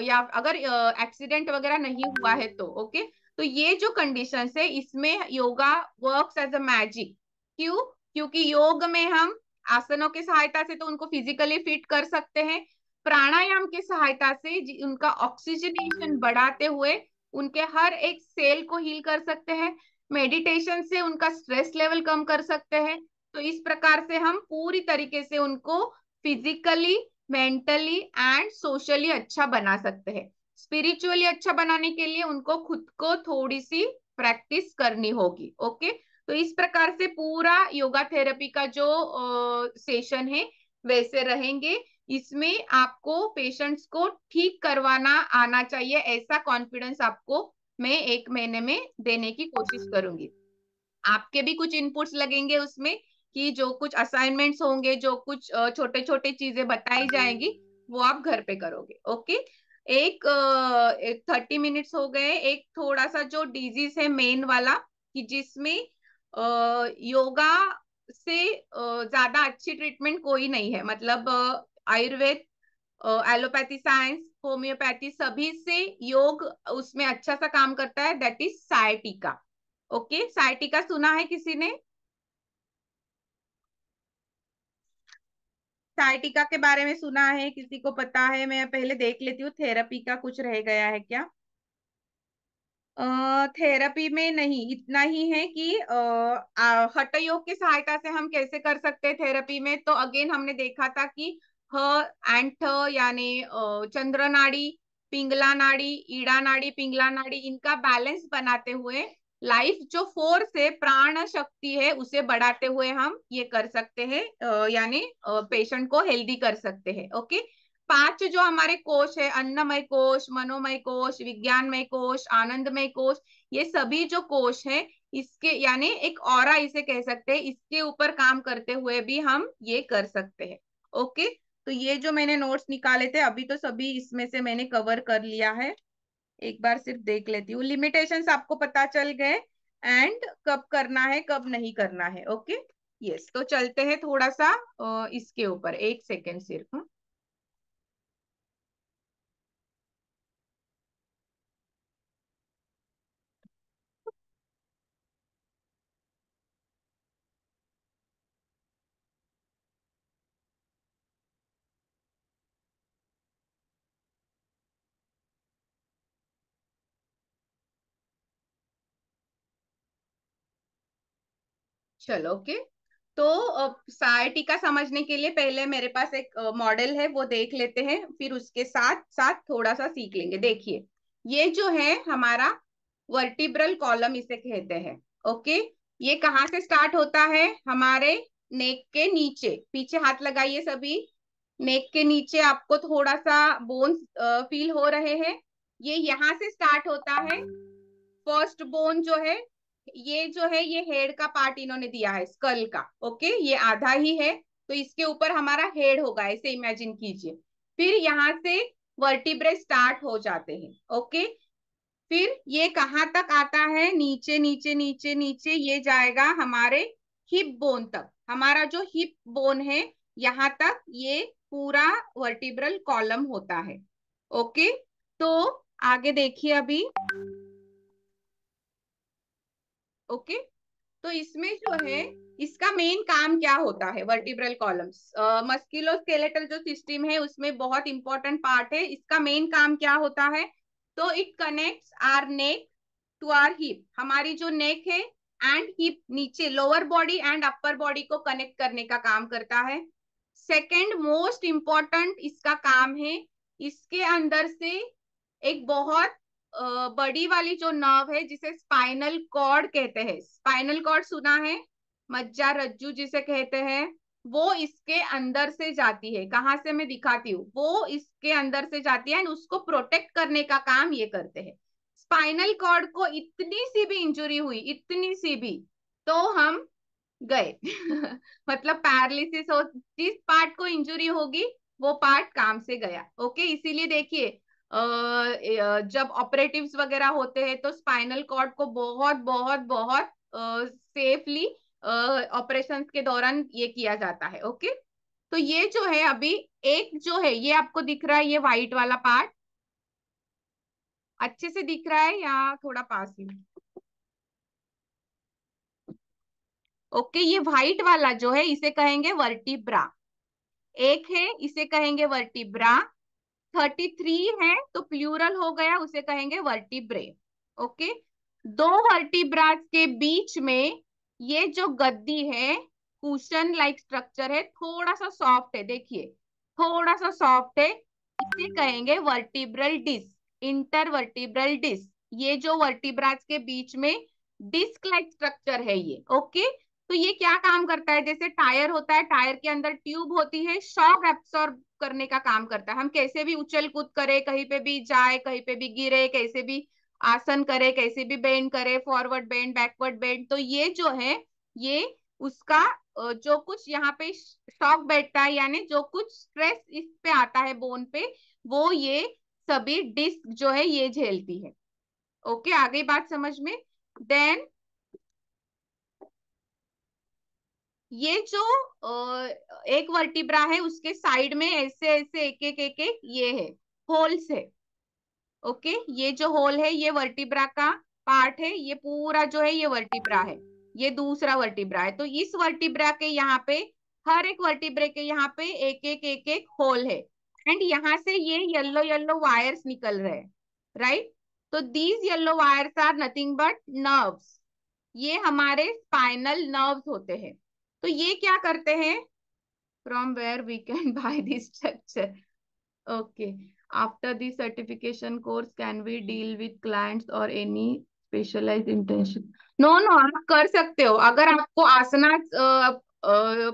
या अगर एक्सीडेंट वगैरह नहीं हुआ है तो ओके। तो ये जो कंडीशन है, इसमें yoga works as a magic. क्यों? क्योंकि योग में हम आसनों की सहायता से तो उनको फिजिकली फिट कर सकते हैं, प्राणायाम की सहायता से उनका ऑक्सीजनेशन बढ़ाते हुए उनके हर एक सेल को हील कर सकते हैं, मेडिटेशन से उनका स्ट्रेस लेवल कम कर सकते हैं। तो इस प्रकार से हम पूरी तरीके से उनको फिजिकली, मेंटली एंड सोशली अच्छा बना सकते हैं। स्पिरिचुअली अच्छा बनाने के लिए उनको खुद को थोड़ी सी प्रैक्टिस करनी होगी। ओके, तो इस प्रकार से पूरा योगा थेरेपी का जो सेशन है वैसे रहेंगे। इसमें आपको पेशेंट्स को ठीक करवाना आना चाहिए, ऐसा कॉन्फिडेंस आपको मैं 1 महीने में देने की कोशिश करूंगी। आपके भी कुछ इनपुट्स लगेंगे उसमें, कि जो कुछ असाइनमेंट्स होंगे, जो कुछ छोटे छोटे चीजें बताई जाएंगी, वो आप घर पे करोगे। ओके, एक 30 मिनट्स हो गए। एक थोड़ा सा जो डिजीज है मेन वाला, कि जिसमें योगा से ज्यादा अच्छी ट्रीटमेंट कोई नहीं है, मतलब आयुर्वेद, एलोपैथी साइंस, होम्योपैथी, सभी से योग उसमें अच्छा सा काम करता है, that is sciatica. Okay, sciatica सुना है किसी ने? सायटिका के बारे में सुना है, किसी को पता है? मैं पहले देख लेती हूँ थेरेपी का कुछ रह गया है क्या। थेरेपी में नहीं, इतना ही है कि हठ योग की सहायता से हम कैसे कर सकते हैं थेरेपी में। तो अगेन हमने देखा था कि ह एंड थ, यानी चंद्र नाड़ी, पिंगला नाड़ी, ईड़ा नाड़ी, पिंगला नाड़ी, इनका बैलेंस बनाते हुए लाइफ जो फोर्स है, प्राण शक्ति है, उसे बढ़ाते हुए हम ये कर सकते हैं, यानी पेशेंट को हेल्दी कर सकते हैं। ओके, 5 जो हमारे कोश है, अन्नमय कोश, मनोमय कोश, विज्ञानमय कोश, आनंदमय कोश, ये सभी जो कोश है इसके यानी एक ऑरा इसे कह सकते हैं, इसके ऊपर काम करते हुए भी हम ये कर सकते हैं। ओके, तो ये जो मैंने नोट्स निकाले थे अभी तो सभी इसमें से मैंने कवर कर लिया है। एक बार सिर्फ देख लेती हूँ, लिमिटेशंस आपको पता चल गए एंड कब करना है कब नहीं करना है। ओके, यस, तो चलते हैं थोड़ा सा इसके ऊपर, एक सेकेंड सिर्फ। चलो ओके, तो साइटी का समझने के लिए पहले मेरे पास एक मॉडल है, वो देख लेते हैं, फिर उसके साथ साथ थोड़ा सा सीख लेंगे। देखिए, ये जो है हमारा वर्टिब्रल कॉलम इसे कहते हैं। ओके, ये कहाँ से स्टार्ट होता है? हमारे नेक के नीचे, पीछे हाथ लगाइए सभी। नेक के नीचे आपको थोड़ा सा बोन्स फील हो रहे हैं, ये यहाँ से स्टार्ट होता है। फर्स्ट बोन जो है, ये जो है ये हेड का पार्ट इन्होंने दिया है, स्कल का। ओके, ये आधा ही है, तो इसके ऊपर हमारा हेड होगा, ऐसे इमेजिन कीजिए। फिर यहाँ से वर्टिब्रे स्टार्ट हो जाते हैं। ओके, फिर ये कहाँ तक आता है? नीचे नीचे नीचे नीचे ये जाएगा हमारे हिप बोन तक। हमारा जो हिप बोन है यहाँ तक ये पूरा वर्टिब्रल कॉलम होता है। ओके, तो आगे देखिए अभी। ओके, तो इसमें जो है इसका मेन काम क्या होता है? वर्टिब्रल कॉलम्स, मस्कुलोस्केलेटल जो सिस्टम है उसमें बहुत इंपॉर्टेंट पार्ट है। इसका मेन काम क्या होता है? तो it connects our neck to our hip. हमारी जो नेक है एंड हिप, नीचे lower body and upper body को कनेक्ट करने का काम करता है। सेकंड मोस्ट इंपॉर्टेंट इसका काम है, इसके अंदर से एक बहुत बड़ी वाली जो नर्व है जिसे स्पाइनल कॉर्ड कहते हैं। स्पाइनल कॉर्ड सुना है? मज्जा रज्जू जिसे कहते हैं, वो इसके अंदर से जाती है। कहाँ से? मैं दिखाती हूँ, वो इसके अंदर से जाती है एंड उसको प्रोटेक्ट करने का काम ये करते हैं। स्पाइनल कॉर्ड को इतनी सी भी इंजुरी हुई, इतनी सी भी, तो हम गए मतलब पैरालिसिस हो, जिस पार्ट को इंजुरी होगी वो पार्ट काम से गया। ओके, इसीलिए देखिए जब ऑपरेटिव्स वगैरह होते हैं तो स्पाइनल कॉर्ड को बहुत बहुत बहुत सेफली ऑपरेशंस के दौरान ये किया जाता है। ओके, तो ये जो है अभी, एक जो है ये आपको दिख रहा है, ये व्हाइट वाला पार्ट अच्छे से दिख रहा है या थोड़ा पास में? ओके, ये व्हाइट वाला जो है इसे कहेंगे वर्टिब्रा। एक है इसे कहेंगे वर्टिब्रा। 33 है तो प्लूरल हो गया, उसे कहेंगे वर्टिब्रे। ओके, दो वर्टिब्रास के बीच में ये जो गद्दी है, कुशन लाइक स्ट्रक्चर है, थोड़ा सा सॉफ्ट है, देखिए थोड़ा सा सॉफ्ट है, इसे कहेंगे vertebral disc, inter vertebral disc. ये जो वर्टिब्रास के बीच में डिस्क लाइक स्ट्रक्चर है ये। ओके, तो ये क्या काम करता है? जैसे टायर होता है, टायर के अंदर ट्यूब होती है, शॉक एब्सॉर्ब करने का काम करता है। हम कैसे भी उछल कूद करे, कहीं पे भी जाए, कहीं पे भी गिरे, कैसे भी आसन करे, कैसे भी बेंड करे, फॉरवर्ड बेंड बैकवर्ड बेंड, तो ये जो है ये उसका जो कुछ यहाँ पे शॉक बैठता है, यानी जो कुछ स्ट्रेस इस पे आता है बोन पे, वो ये सभी डिस्क जो है ये झेलती है। ओके, आ गई बात समझ में? देन ये जो एक वर्टिब्रा है उसके साइड में ऐसे ऐसे एक एक ये है, होल्स है। ओके, ये जो होल है ये वर्टिब्रा का पार्ट है, ये पूरा जो है ये वर्टिब्रा है, ये दूसरा वर्टिब्रा है। तो इस वर्टिब्रा के यहाँ पे, हर एक वर्टिब्रे के यहाँ पे एक एक होल है एंड यहाँ से ये येलो येलो वायर्स निकल रहे हैं, राइट? तो these yellow wires are nothing but nerves, ये हमारे स्पाइनल नर्व्स होते हैं। तो ये क्या करते हैं? From where we can buy this structure. Okay, after the certification course can we deal with clients और any specialized intention? No no, आप कर सकते हो अगर आपको आसना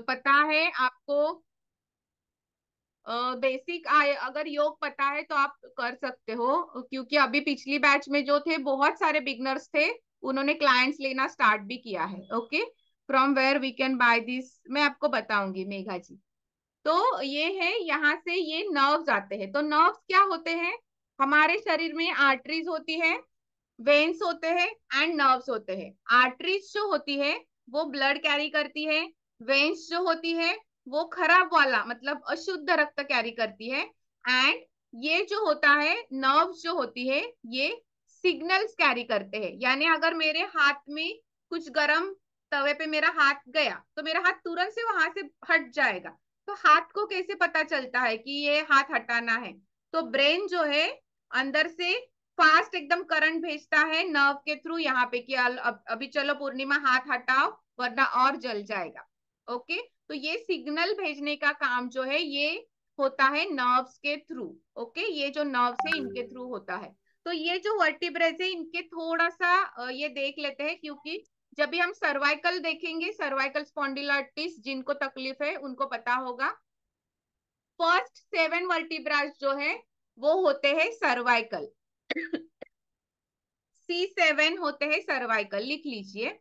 पता है आपको। बेसिक अगर योग पता है तो आप कर सकते हो, क्योंकि अभी पिछली बैच में जो थे बहुत सारे बिगनर्स थे, उन्होंने क्लाइंट्स लेना स्टार्ट भी किया है। Okay, from where we can buy this मैं आपको बताऊंगी मेघा जी। तो ये है, यहाँ से ये नर्व्स आते हैं। तो नर्व्स क्या होते हैं? हमारे शरीर में आर्टरीज होती है, वेन्स होते हैं एंड नर्व्स होते हैं। आर्टरीज जो होती है वो ब्लड कैरी करती है, वेन्स जो होती है वो खराब वाला मतलब अशुद्ध रक्त कैरी करती है, एंड ये जो होता है नर्व्स जो होती है ये सिग्नल्स कैरी करते हैं। यानी अगर मेरे हाथ में कुछ गरम तवे पे मेरा हाथ गया तो मेरा हाथ तुरंत से वहां से हट जाएगा। तो हाथ को कैसे पता चलता है कि ये हाथ हटाना है? तो ब्रेन जो है अंदर से फास्ट एकदम करंट भेजता है नर्व के थ्रू यहाँ पे कि अभी चलो पूर्णिमा हाथ हटाओ वरना और जल जाएगा। ओके, तो ये सिग्नल भेजने का काम जो है ये होता है नर्व्स के थ्रू। ओके, ये जो नर्व्स है इनके थ्रू होता है। तो ये जो वर्टिब्रेज है इनके थोड़ा सा ये देख लेते हैं, क्योंकि जब भी हम सर्वाइकल देखेंगे, सर्वाइकल स्पॉन्डिलाइटिस जिनको तकलीफ है उनको पता होगा। फर्स्ट 7 वर्टिब्रास जो है वो होते हैं सर्वाइकल। C7 होते हैं सर्वाइकल, लिख लीजिए।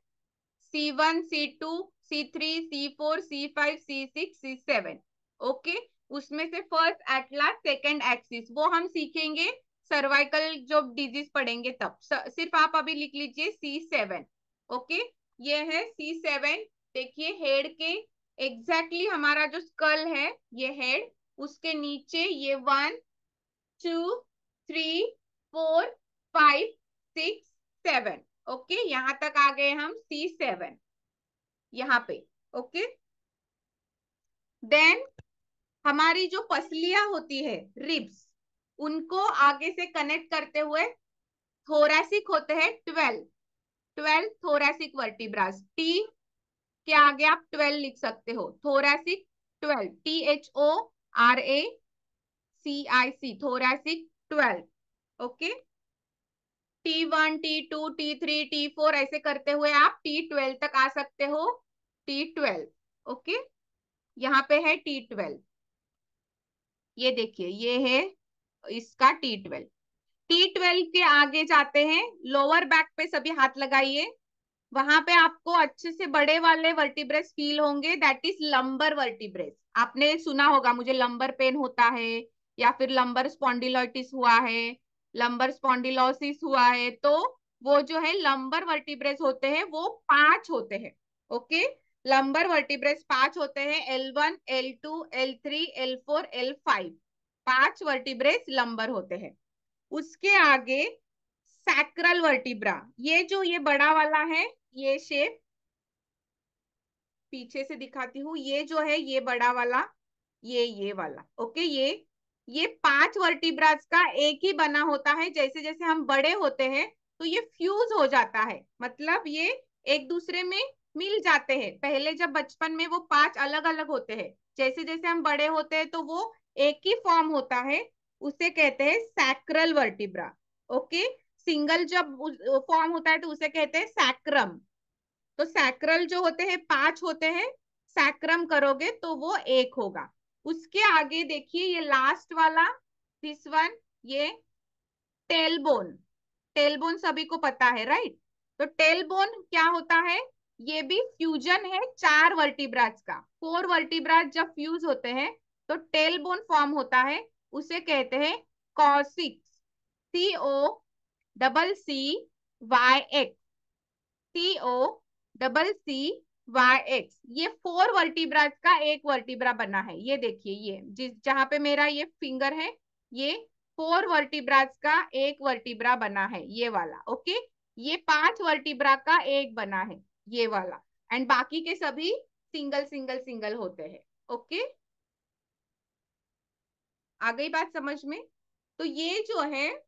C1, C2, C3, C4, C5, C6, C7। Okay, उसमें से फर्स्ट एटलास सेकंड एक्सिस वो हम सीखेंगे सर्वाइकल जो डिजीज पढ़ेंगे तब। सिर्फ आप अभी लिख लीजिए C7। ओके, ये है C7। देखिए हेड के एग्जैक्टली हमारा जो स्कल है ये हेड, उसके नीचे ये 1 2 3 4 5 6 7। ओके, यहां तक आ गए हम C7 यहाँ पे। ओके, देन हमारी जो पसलियां होती है रिब्स, उनको आगे से कनेक्ट करते हुए थोरैसिक होते हैं 12। 12 थोरैसिक वर्टिब्रास। टी के आगे आप 12 लिख सकते हो, thoracic 12, THORACIC, thoracic 12। Okay, T1, T2, T3, T4 ऐसे करते हुए आप T12 तक आ सकते हो। T12। ओके, यहाँ पे है T12। ये देखिए ये है इसका T12। T12 के आगे जाते हैं, लोअर बैक पे सभी हाथ लगाइए। वहां पे आपको अच्छे से बड़े वाले वर्टिब्रेस फील होंगे, दैट इज लंबर वर्टिब्रेस। आपने सुना होगा मुझे लंबर पेन होता है या फिर लंबर स्पॉन्डिलोसिस हुआ है, लंबर स्पॉन्डिलोसिस हुआ है, तो वो जो है लंबर वर्टिब्रेस होते हैं वो 5 होते हैं। ओके, लंबर वर्टिब्रेस 5 होते हैं, L1, L2, L3, L4, L5। 5 वर्टिब्रेस lumbar होते हैं। उसके आगे सैक्रल वर्टिब्रा, ये जो ये बड़ा वाला है, ये शेप पीछे से दिखाती हूँ, ये जो है ये बड़ा वाला, ये वाला। ओके, ये 5 वर्टिब्रास का एक ही बना होता है। जैसे जैसे हम बड़े होते हैं तो ये फ्यूज हो जाता है, मतलब ये एक दूसरे में मिल जाते हैं। पहले जब बचपन में वो 5 अलग अलग होते हैं, जैसे जैसे हम बड़े होते हैं तो वो एक ही फॉर्म होता है, उसे कहते हैं सैक्रल वर्टिब्रा। ओके, सिंगल जब फॉर्म होता है तो उसे कहते हैं सैक्रम। तो सैक्रल जो होते हैं 5 होते हैं, सैक्रम करोगे तो वो एक होगा। उसके आगे देखिए ये लास्ट वाला, दिस वन, ये टेलबोन। टेलबोन सभी को पता है, राइट? तो टेलबोन क्या होता है? ये भी फ्यूजन है 4 वर्टिब्रास का। 4 वर्टिब्रास जब फ्यूज होते हैं तो टेलबोन फॉर्म होता है, उसे कहते हैं कॉर्सिक्स। COCCYX, COCCYX। ये 4 वर्टिब्रास का एक वर्टिब्रा बना है। ये देखिए ये जिस जहां पे मेरा ये फिंगर है, ये 4 वर्टिब्रास का एक वर्टिब्रा बना है, ये वाला। ओके, ये 5 वर्टिब्रा का एक बना है, ये वाला। एंड बाकी के सभी सिंगल सिंगल सिंगल होते हैं। ओके, आ गई बात समझ में? तो ये जो है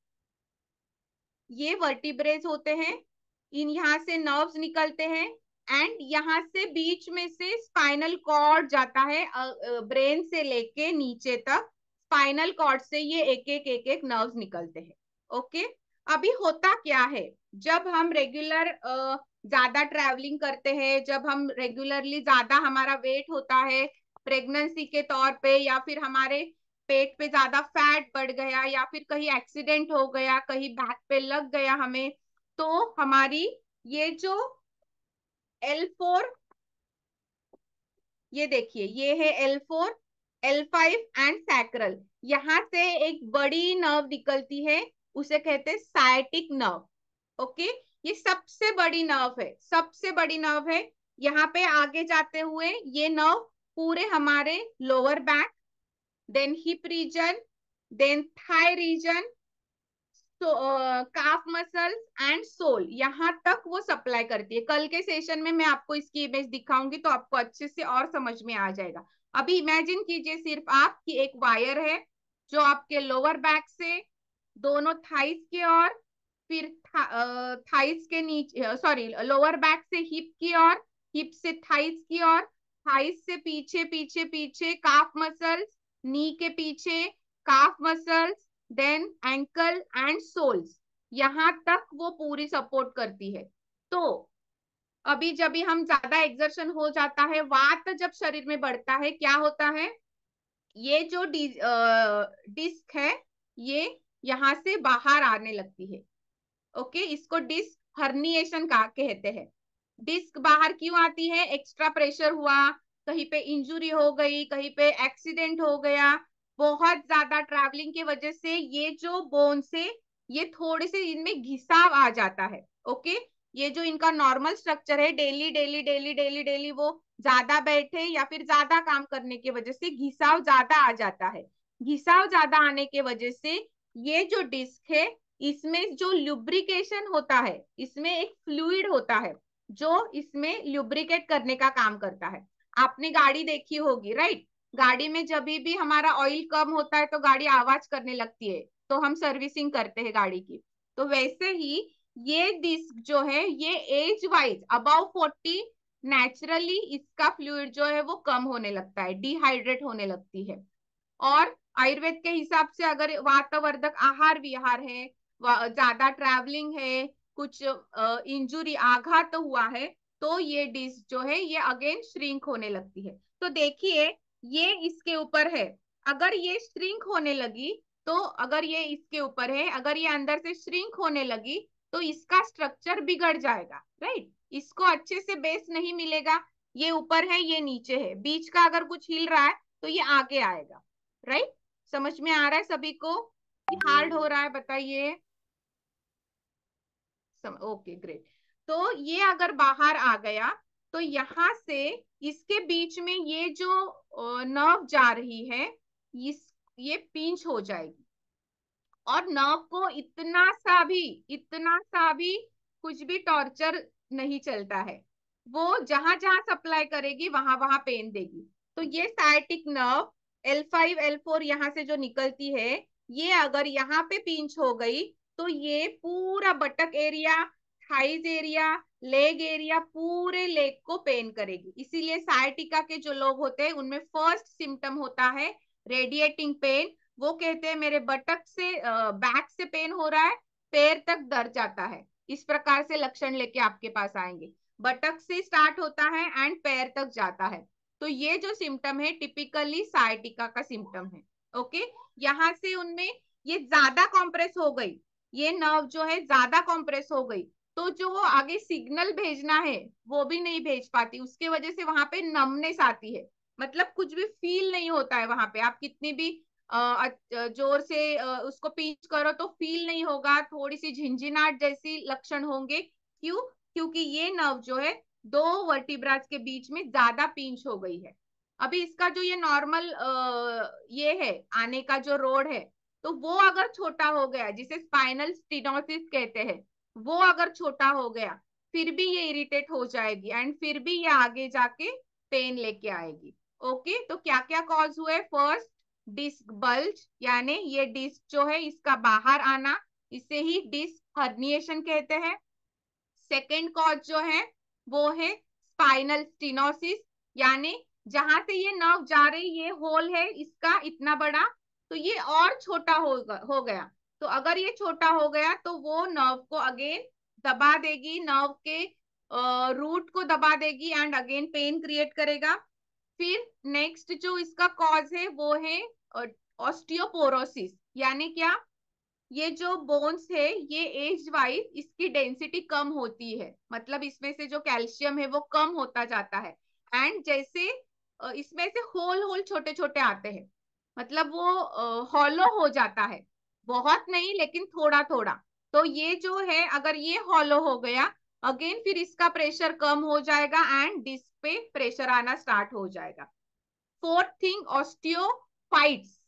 ये वर्टिब्रेज होते हैं, इन यहाँ से नर्व्स निकलते हैं, एंड यहाँ से बीच में से स्पाइनल कॉर्ड जाता है, ब्रेन से लेके नीचे तक स्पाइनल कॉर्ड से ये एक एक नर्व्स निकलते हैं। ओके, अभी होता क्या है, जब हम रेगुलर ज्यादा ट्रैवलिंग करते हैं, जब हम रेगुलरली ज्यादा हमारा वेट होता है प्रेगनेंसी के तौर पे, या फिर हमारे पेट पे ज्यादा फैट बढ़ गया या फिर कहीं एक्सीडेंट हो गया, कहीं बैक पे लग गया हमें, तो हमारी ये जो L4, ये देखिए ये है L4, L5 एंड सैक्रल, यहां से एक बड़ी नर्व निकलती है, उसे कहते हैं साइटिक नर्व। ओके, ये सबसे बड़ी नर्व है, सबसे बड़ी नर्व है। यहाँ पे आगे जाते हुए ये नर्व पूरे हमारे lower back, then hip region, then thigh region, तो काफ मसल्स एंड सोल, यहां तक वो सप्लाई करती है। कल के सेशन में मैं आपको इसकी इमेज दिखाऊंगी तो आपको अच्छे से और समझ में आ जाएगा। अभी इमेजिन कीजिए सिर्फ आप कि एक वायर है जो आपके लोअर बैक से दोनों थाइस के ओर, फिर थाइस के नीचे, सॉरी, लोअर बैक से हिप की ओर, हिप से थाइस की ओर, थाइस से पीछे पीछे पीछे काफ मसल्स, नी के पीछे calf muscles, then ankle and soles, यहां तक वो पूरी सपोर्ट करती है। तो अभी जब भी हम ज्यादा एक्सर्शन हो जाता है, वात जब शरीर में बढ़ता है, क्या होता है, ये जो डिस्क है ये यहां से बाहर आने लगती है। ओके, इसको डिस्क हर्निएशन का कहते हैं। डिस्क बाहर क्यों आती है, एक्स्ट्रा प्रेशर हुआ, कहीं पे इंजुरी हो गई, कहीं पे एक्सीडेंट हो गया, बहुत ज्यादा ट्रैवलिंग की वजह से ये जो बोन से ये थोड़े से इनमें घिसाव आ जाता है। ओके, ये जो इनका नॉर्मल स्ट्रक्चर है, daily daily daily daily daily वो ज्यादा बैठे या फिर ज्यादा काम करने की वजह से घिसाव ज्यादा आ जाता है। घिसाव ज्यादा आने की वजह से ये जो डिस्क है, इसमें जो लुब्रिकेशन होता है, इसमें एक फ्लूइड होता है जो इसमें लुब्रिकेट करने का काम करता है। आपने गाड़ी देखी होगी, राइट? गाड़ी में जब भी हमारा ऑयल कम होता है तो गाड़ी आवाज करने लगती है, तो हम सर्विसिंग करते हैं गाड़ी की। तो वैसे ही ये डिस्क जो है ये एज वाइज अबाउ 40 नेचुरली इसका फ्लूइड जो है वो कम होने लगता है, डिहाइड्रेट होने लगती है। और आयुर्वेद के हिसाब से अगर वातवर्धक आहार विहार है, ज्यादा ट्रैवलिंग है, कुछ इंजुरी आघात तो हुआ है, तो ये डिस्क जो है ये अगेन श्रिंक होने लगती है। तो देखिए ये इसके ऊपर है, अगर ये श्रिंक होने लगी, तो अगर ये इसके ऊपर है, अगर ये अंदर से श्रिंक होने लगी तो इसका स्ट्रक्चर बिगड़ जाएगा, राइट? इसको अच्छे से बेस नहीं मिलेगा, ये ऊपर है ये नीचे है, बीच का अगर कुछ हिल रहा है तो ये आगे आएगा, राइट? समझ में आ रहा है सभी को? हार्ड हो रहा है बताइए? Okay, great. तो ये अगर बाहर आ गया तो यहां से इसके बीच में ये जो नर्व जा रही है, इस ये पिंच हो जाएगी, और नर्व को इतना सा भी कुछ भी टॉर्चर नहीं चलता है, वो जहां जहां सप्लाई करेगी वहां वहां पेन देगी। तो ये साइटिक नर्व L5 L4 यहाँ से जो निकलती है, ये अगर यहाँ पे पिंच हो गई तो ये पूरा buttock area, thighs area, leg area, पूरे लेग को पेन करेगी। इसीलिए साइटिका के जो लोग होते हैं उनमें फर्स्ट सिम्टम होता है रेडिएटिंग पेन। वो कहते हैं मेरे बटक से बैक से पेन हो रहा है, पैर तक दर्द जाता है, इस प्रकार से लक्षण लेके आपके पास आएंगे। बटक से स्टार्ट होता है एंड पैर तक जाता है। तो ये जो सिम्टम है टिपिकली साइटिका का सिम्टम है। ओके, यहां से उनमें ये ज्यादा कॉम्प्रेस हो गई, ये नर्व जो है ज्यादा कॉम्प्रेस हो गई, तो जो वो आगे सिग्नल भेजना है वो भी नहीं भेज पाती, उसके वजह से वहां पे नमनेस आती है, मतलब कुछ भी फील नहीं होता है वहां पे, आप कितनी भी जोर से उसको पिंच करो तो फील नहीं होगा, थोड़ी सी झिंझिनाहट जैसी लक्षण होंगे। क्यों? क्योंकि ये नर्व जो है दो वर्टिब्रास के बीच में ज्यादा पिंच हो गई है। अभी इसका जो ये नॉर्मल ये है आने का जो रोड है, तो वो अगर छोटा हो गया, जिसे स्पाइनल स्टिनोसिस कहते हैं, वो अगर छोटा हो गया, फिर भी ये इरिटेट हो जाएगी एंड फिर भी ये आगे जाके पेन लेके आएगी। ओके, तो क्या क्या कॉज हुए? फर्स्ट, डिस्क बल्ज, यानी ये डिस्क जो है इसका बाहर आना, इसे ही डिस्क हर्निएशन कहते हैं। सेकेंड कॉज जो है वो है स्पाइनल स्टिनोसिस, यानी जहां से ये नर्व जा रही, ये होल है इसका इतना बड़ा, तो ये और छोटा हो गया। तो अगर ये छोटा हो गया तो वो नर्व को अगेन दबा देगी, नर्व के रूट को दबा देगी एंड अगेन पेन क्रिएट करेगा। फिर नेक्स्ट जो इसका कॉज है वो है ऑस्टियोपोरोसिस यानी क्या, ये जो बोन्स है ये एज वाइज इसकी डेंसिटी कम होती है, मतलब इसमें से जो कैल्शियम है वो कम होता जाता है। एंड जैसे इसमें से होल होल छोटे छोटे आते हैं, मतलब वो हॉलो हो जाता है, बहुत नहीं लेकिन थोड़ा थोड़ा। तो ये जो है अगर ये हॉलो हो गया, अगेन फिर इसका प्रेशर कम हो जाएगा एंड डिस्क पे प्रेशर आना स्टार्ट हो जाएगा। Fourth thing, osteophytes.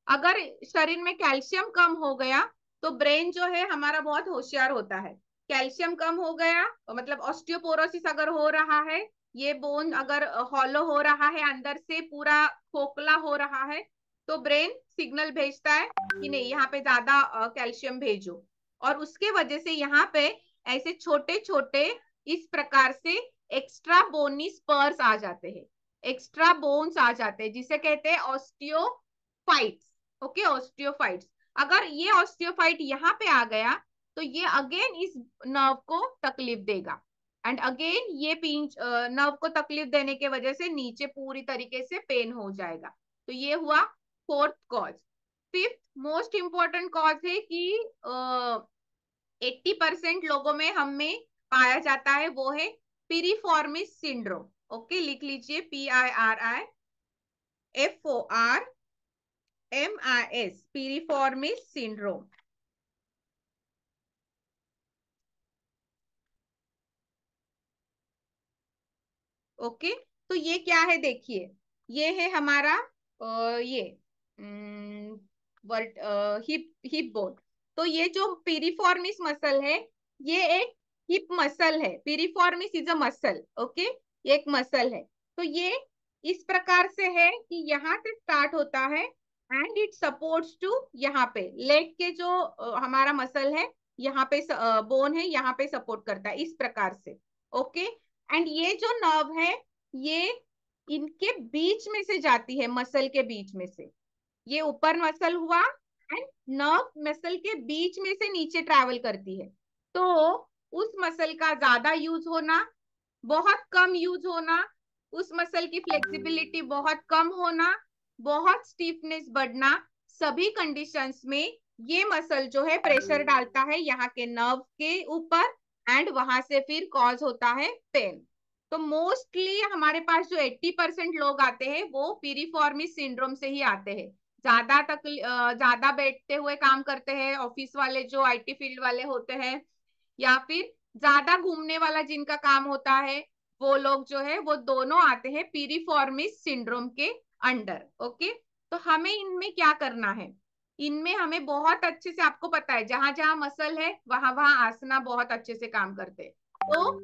अगर शरीर में कैल्शियम कम हो गया तो ब्रेन जो है हमारा बहुत होशियार होता है। कैल्शियम कम हो गया मतलब ऑस्टियोपोरोसिस अगर हो रहा है, ये बोन अगर हॉलो हो रहा है, अंदर से पूरा खोखला हो रहा है, तो ब्रेन सिग्नल भेजता है कि नहीं यहाँ पे ज्यादा कैल्शियम भेजो। और उसके वजह से यहाँ पे ऐसे छोटे छोटे इस प्रकार से एक्स्ट्रा बोनी स्पर्स आ जाते हैं, एक्स्ट्रा बोन्स आ जाते हैं, जिसे कहते हैं ऑस्टियोफाइट्स। Okay, osteophytes. अगर ये ऑस्टियोफाइट यहाँ पे आ गया तो ये अगेन इस नर्व को तकलीफ देगा, एंड अगेन ये पिंच नर्व को तकलीफ देने के वजह से नीचे पूरी तरीके से पेन हो जाएगा। तो ये हुआ fourth cause. Fifth most important cause है कि 80% लोगों में हम में पाया जाता है, वो है पिरिफॉर्मिस सिंड्रोम। ओके, लिख लीजिए, PIRIFORMIS, पिरिफॉर्मिस सिंड्रोम। ओके, तो ये क्या है देखिए, ये है हमारा ये वर्ट हिप हिप बोन। तो ये जो पिरिफॉर्मिस मसल है, ये एक हिप मसल है। Piriformis is a muscle, okay, ये एक मसल है। तो ये इस प्रकार से है कि यहाँ से स्टार्ट होता है एंड इट सपोर्ट्स टू यहाँ पे लेग के जो हमारा मसल है, यहाँ पे बोन है, यहाँ पे सपोर्ट करता है इस प्रकार से। ओके, एंड ये जो नर्व है ये इनके बीच में से जाती है, मसल के बीच में से। ये ऊपर मसल हुआ एंड नर्व मसल के बीच में से नीचे ट्रैवल करती है। तो उस मसल का ज्यादा यूज होना, बहुत कम यूज होना, उस मसल की फ्लेक्सिबिलिटी बहुत कम होना, बहुत स्टीफनेस बढ़ना, सभी कंडीशंस में ये मसल जो है प्रेशर डालता है यहाँ के नर्व के ऊपर एंड वहां से फिर कॉज होता है पेन। तो मोस्टली हमारे पास जो 80% लोग आते हैं वो पीरिफॉर्मिस सिंड्रोम से ही आते हैं। ज्यादा बैठते हुए काम करते हैं, ऑफिस वाले जो IT फील्ड वाले होते हैं, या फिर ज्यादा घूमने वाला जिनका काम होता है, वो लोग जो है वो दोनों आते हैं पीरिफॉर्मिस सिंड्रोम के अंडर। ओके, तो हमें इनमें क्या करना है, इनमें हमें बहुत अच्छे से, आपको पता है जहां जहां मसल है वहां वहां आसना बहुत अच्छे से काम करते हैं। तो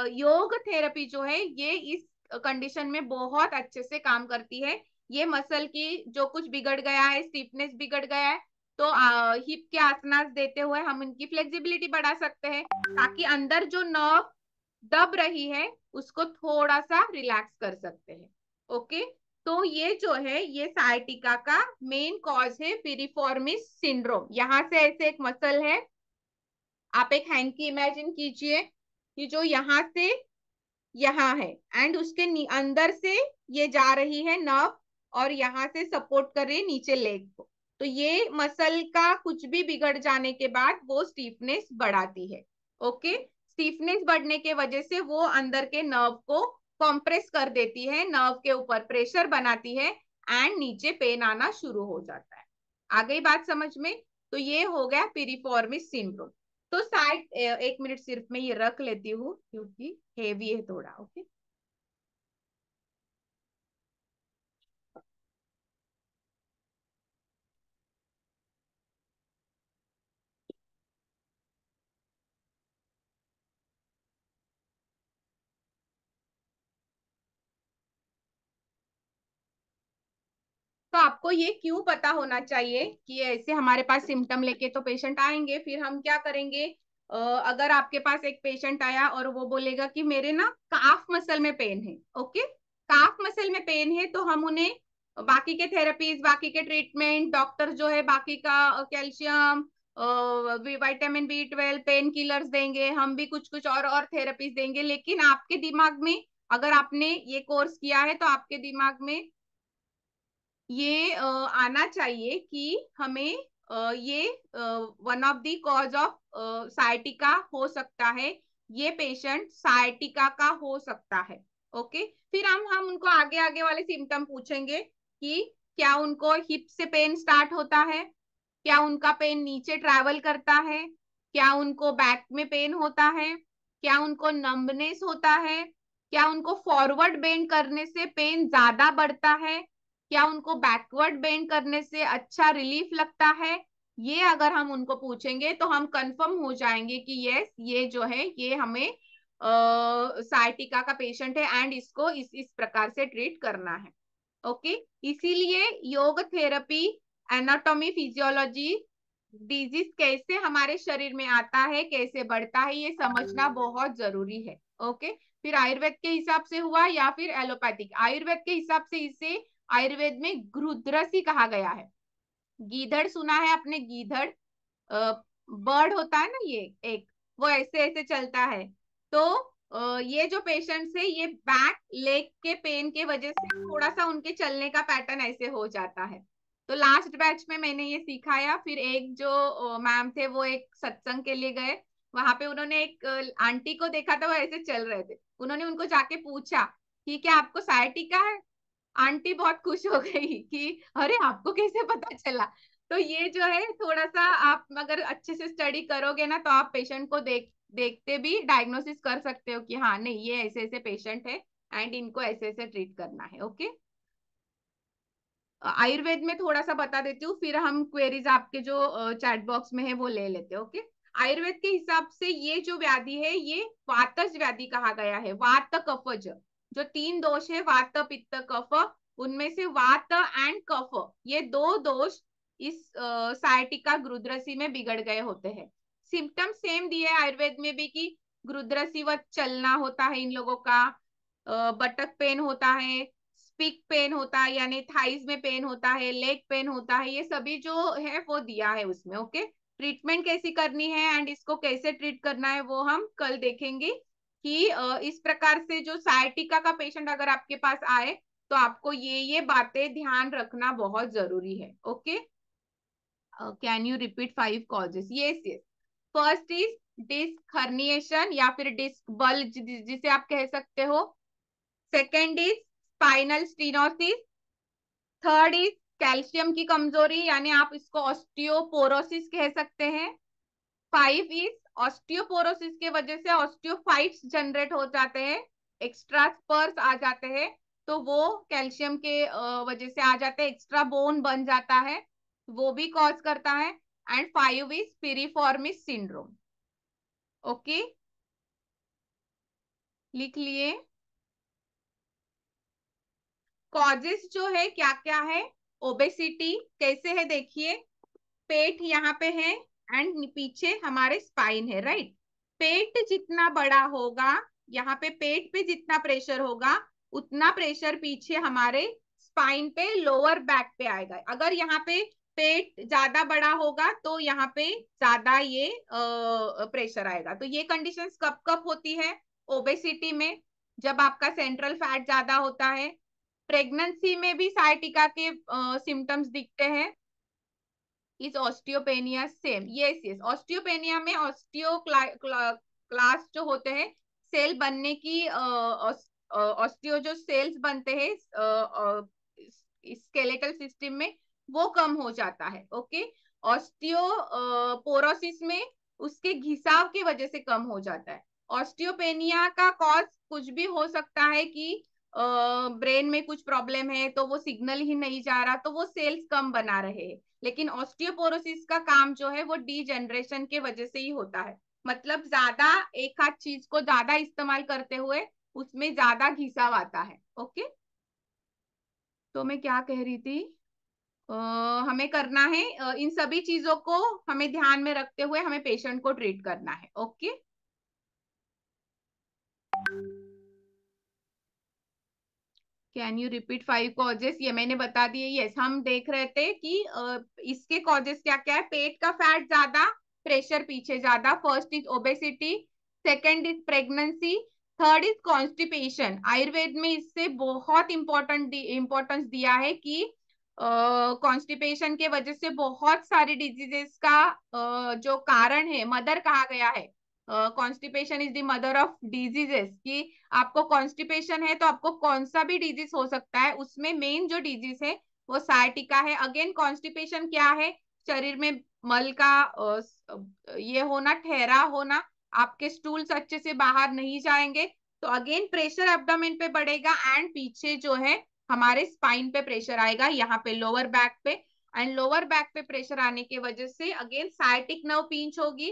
योग थेरेपी जो है ये इस कंडीशन में बहुत अच्छे से काम करती है। ये मसल की जो कुछ बिगड़ गया है, स्टिफनेस बिगड़ गया है, तो हिप के आसनास देते हुए हम इनकी फ्लेक्सिबिलिटी बढ़ा सकते हैं, ताकि अंदर जो नर्व दब रही है उसको थोड़ा सा रिलैक्स कर सकते हैं। ओके, तो ये जो है ये साइटिका का मेन कॉज है पिरिफॉर्मिस सिंड्रोम। यहां से ऐसे एक मसल है, आप एक हैंड की इमेजिन कीजिए कि जो यहाँ से यहाँ है एंड उसके अंदर से ये जा रही है नर्व और यहाँ से सपोर्ट कर रही है नीचे लेग को। तो ये मसल का कुछ भी बिगड़ जाने के बाद वो स्टीफनेस बढ़ाती है। ओके, स्टीफनेस बढ़ने के वजह से वो अंदर के नर्व को कॉम्प्रेस कर देती है, नर्व के ऊपर प्रेशर बनाती है एंड नीचे पेन आना शुरू हो जाता है। आ गई बात समझ में? तो ये हो गया पिरिफॉर्मिस सिंड्रोम। तो साइड 1 मिनट सिर्फ मैं ये रख लेती हूँ क्योंकि हेवी है थोड़ा। ओके, तो आपको ये क्यों पता होना चाहिए कि ऐसे हमारे पास सिम्टम लेके तो पेशेंट आएंगे, फिर हम क्या करेंगे, अगर आपके पास एक पेशेंट आया और वो बोलेगा कि मेरे ना काफ मसल में पेन है, ओके, काफ मसल में पेन है, तो हम उन्हें बाकी के थेरेपीज, बाकी के ट्रीटमेंट, डॉक्टर जो है बाकी का calcium, vitamin B12, pain killers देंगे, हम भी कुछ कुछ और थेरेपीज देंगे। लेकिन आपके दिमाग में, अगर आपने ये कोर्स किया है तो आपके दिमाग में ये आना चाहिए कि हमें ये one of the cause of sciatica हो सकता है, ये पेशेंट साइटिका का हो सकता है। ओके, फिर हम उनको आगे आगे वाले सिम्टम पूछेंगे कि क्या उनको हिप से पेन स्टार्ट होता है, क्या उनका पेन नीचे ट्रैवल करता है, क्या उनको बैक में पेन होता है, क्या उनको नंबनेस होता है, क्या उनको फॉरवर्ड बेंड करने से पेन ज्यादा बढ़ता है, क्या उनको बैकवर्ड बेंड करने से अच्छा रिलीफ लगता है। ये अगर हम उनको पूछेंगे तो हम कंफर्म हो जाएंगे कि यस, ये जो है ये हमें साइटिका का पेशेंट है एंड इसको इस प्रकार से ट्रीट करना है। ओके, इसीलिए योग थेरेपी, एनाटॉमी, फिजियोलॉजी, डिजीज कैसे हमारे शरीर में आता है, कैसे बढ़ता है, ये समझना बहुत जरूरी है। ओके, फिर आयुर्वेद के हिसाब से हुआ या फिर एलोपैथिक। आयुर्वेद के हिसाब से इसे आयुर्वेद में घृद्रसी कहा गया है। गीधड़ सुना है आपने? गीधड़ बर्ड होता है ना, ये एक, वो ऐसे ऐसे चलता है। तो ये जो पेशेंट्स है, ये बैक लेग के पेन के वजह से थोड़ा सा उनके चलने का पैटर्न ऐसे हो जाता है। तो लास्ट बैच में मैंने ये सिखाया। फिर एक जो मैम थे, वो एक सत्संग के लिए गए, वहां पे उन्होंने एक आंटी को देखा था, वो ऐसे चल रहे थे। उन्होंने उनको जाके पूछा कि क्या आपको साइटिका है? आंटी बहुत खुश हो गई कि अरे आपको कैसे पता चला। तो ये जो है थोड़ा सा, आप अगर अच्छे से स्टडी करोगे ना, तो आप पेशेंट को देखते भी डायग्नोसिस कर सकते हो कि हाँ नहीं, ये ऐसे ऐसे पेशेंट है एंड इनको ऐसे ऐसे ट्रीट करना है। ओके, आयुर्वेद में थोड़ा सा बता देती हूँ, फिर हम क्वेरीज आपके जो चैट बॉक्स में है वो ले लेते हैं। ओके, आयुर्वेद के हिसाब से ये जो व्याधि है, ये वातज व्याधि कहा गया है। वात कफज, जो तीन दोष है, वात पित्त कफ, उनमें से वात एंड कफ, ये दो दोष इस साइटिका घृद्रसी में बिगड़ गए होते हैं। सिम्टम सेम दिए है आयुर्वेद में भी कि घृद्रसीवत चलना होता है इन लोगों का, बटक पेन होता है, स्पिक पेन होता है यानी थाइज में पेन होता है, लेग पेन होता है, ये सभी जो है वो दिया है उसमें। ओके, ट्रीटमेंट कैसी करनी है एंड इसको कैसे ट्रीट करना है वो हम कल देखेंगे कि इस प्रकार से जो साइटिका का पेशेंट अगर आपके पास आए तो आपको ये बातें ध्यान रखना बहुत जरूरी है। Okay, can you repeat 5 causes? Yes yes, first is disc herniation या फिर डिस्क बल्ज जिसे आप कह सकते हो। Second is spinal stenosis. Third is calcium की कमजोरी, यानी आप इसको ऑस्टियोपोरोसिस कह सकते हैं। फाइव इज ऑस्टियोपोरोसिस के वजह से ऑस्टियोफाइट्स जनरेट हो जाते हैं, एक्स्ट्रा स्पर्स आ जाते हैं, तो वो कैल्शियम के वजह से आ जाते हैं, एक्स्ट्रा बोन बन जाता है, वो भी कॉज करता है। And five is piriformis syndrome. Okay, लिख लिए? कॉजेस जो है क्या क्या है? ओबेसिटी कैसे है देखिए, पेट यहाँ पे है एंड पीछे हमारे स्पाइन है, राइट? पेट जितना बड़ा होगा, यहाँ पे पेट पे जितना प्रेशर होगा, उतना प्रेशर पीछे हमारे स्पाइन पे, लोअर बैक पे आएगा। अगर यहाँ पे पेट ज्यादा बड़ा होगा तो यहाँ पे ज्यादा ये प्रेशर आएगा। तो ये कंडीशंस कब कब होती है? ओबेसिटी में, जब आपका सेंट्रल फैट ज्यादा होता है। प्रेगनेंसी में भी साइटिका के सिम्टम्स दिखते हैं। Is osteopenia same? Yes yes, osteopenia में ऑस्टियो क्लास जो होते हैं, सेल बनने की, ऑस्टियो जो सेल्स बनते हैं स्केलेटल सिस्टम में, वो कम हो जाता है। ओके, ऑस्टियो पोरोसिस में उसके घिसाव की वजह से कम हो जाता है। ऑस्टियोपेनिया का कॉज कुछ भी हो सकता है कि ब्रेन में कुछ प्रॉब्लम है, तो वो सिग्नल ही नहीं जा रहा, तो वो सेल्स कम बना रहे हैं। लेकिन ऑस्टियोपोरोसिस का काम जो है वो डीजेनरेशन के वजह से ही होता है। मतलब ज्यादा एक आध चीज को ज्यादा इस्तेमाल करते हुए उसमें ज्यादा घिसाव आता है। ओके, तो मैं क्या कह रही थी, अ, हमें करना है इन सभी चीजों को हमें ध्यान में रखते हुए हमें पेशेंट को ट्रीट करना है। Okay, can you repeat 5 causes? ये मैंने बता दिए। यस, हम देख रहे थे कि इसके कॉजेस क्या क्या है। पेट का फैट ज्यादा, प्रेशर पीछे ज्यादा, first is obesity, second is pregnancy, third is constipation. Ayurveda में इससे बहुत इंपॉर्टेंस दिया है कि कॉन्स्टिपेशन के वजह से बहुत सारी डिजीजेस का जो कारण है, मदर कहा गया है। Constipation is the mother of diseases, कि आपको कॉन्स्टिपेशन है तो आपको कौन सा भी डिजीज हो सकता है। उसमें मेन जो डिजीज है वो सायटिका है। अगेन कॉन्स्टिपेशन क्या है? शरीर में मल का ये होना, ठहरा होना, आपके स्टूल्स अच्छे से बाहर नहीं जाएंगे, तो अगेन प्रेशर एब्डोमेन पे बढ़ेगा एंड पीछे जो है हमारे स्पाइन पे प्रेशर आएगा, यहाँ पे लोअर बैक पे। एंड लोअर बैक पे प्रेशर आने की वजह से अगेन साइटिक नर्व पिंच होगी।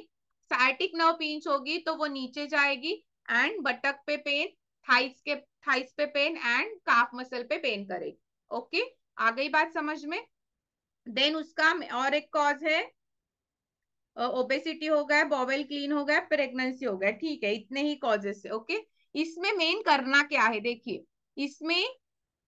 साइटिक नर्व पिंच होगी तो वो नीचे जाएगी एंड बटक पे पेन, थाइस पे पेन एंड काफ मसल पे पेन करेगी। ओके, आ गई बात समझ में? देन उसका और एक कॉज है, ओबेसिटी हो गया, बॉवेल क्लीन हो गया, प्रेगनेंसी हो गया। ठीक है, इतने ही कॉजेस है। ओके, इसमें मेन करना क्या है? देखिए, इसमें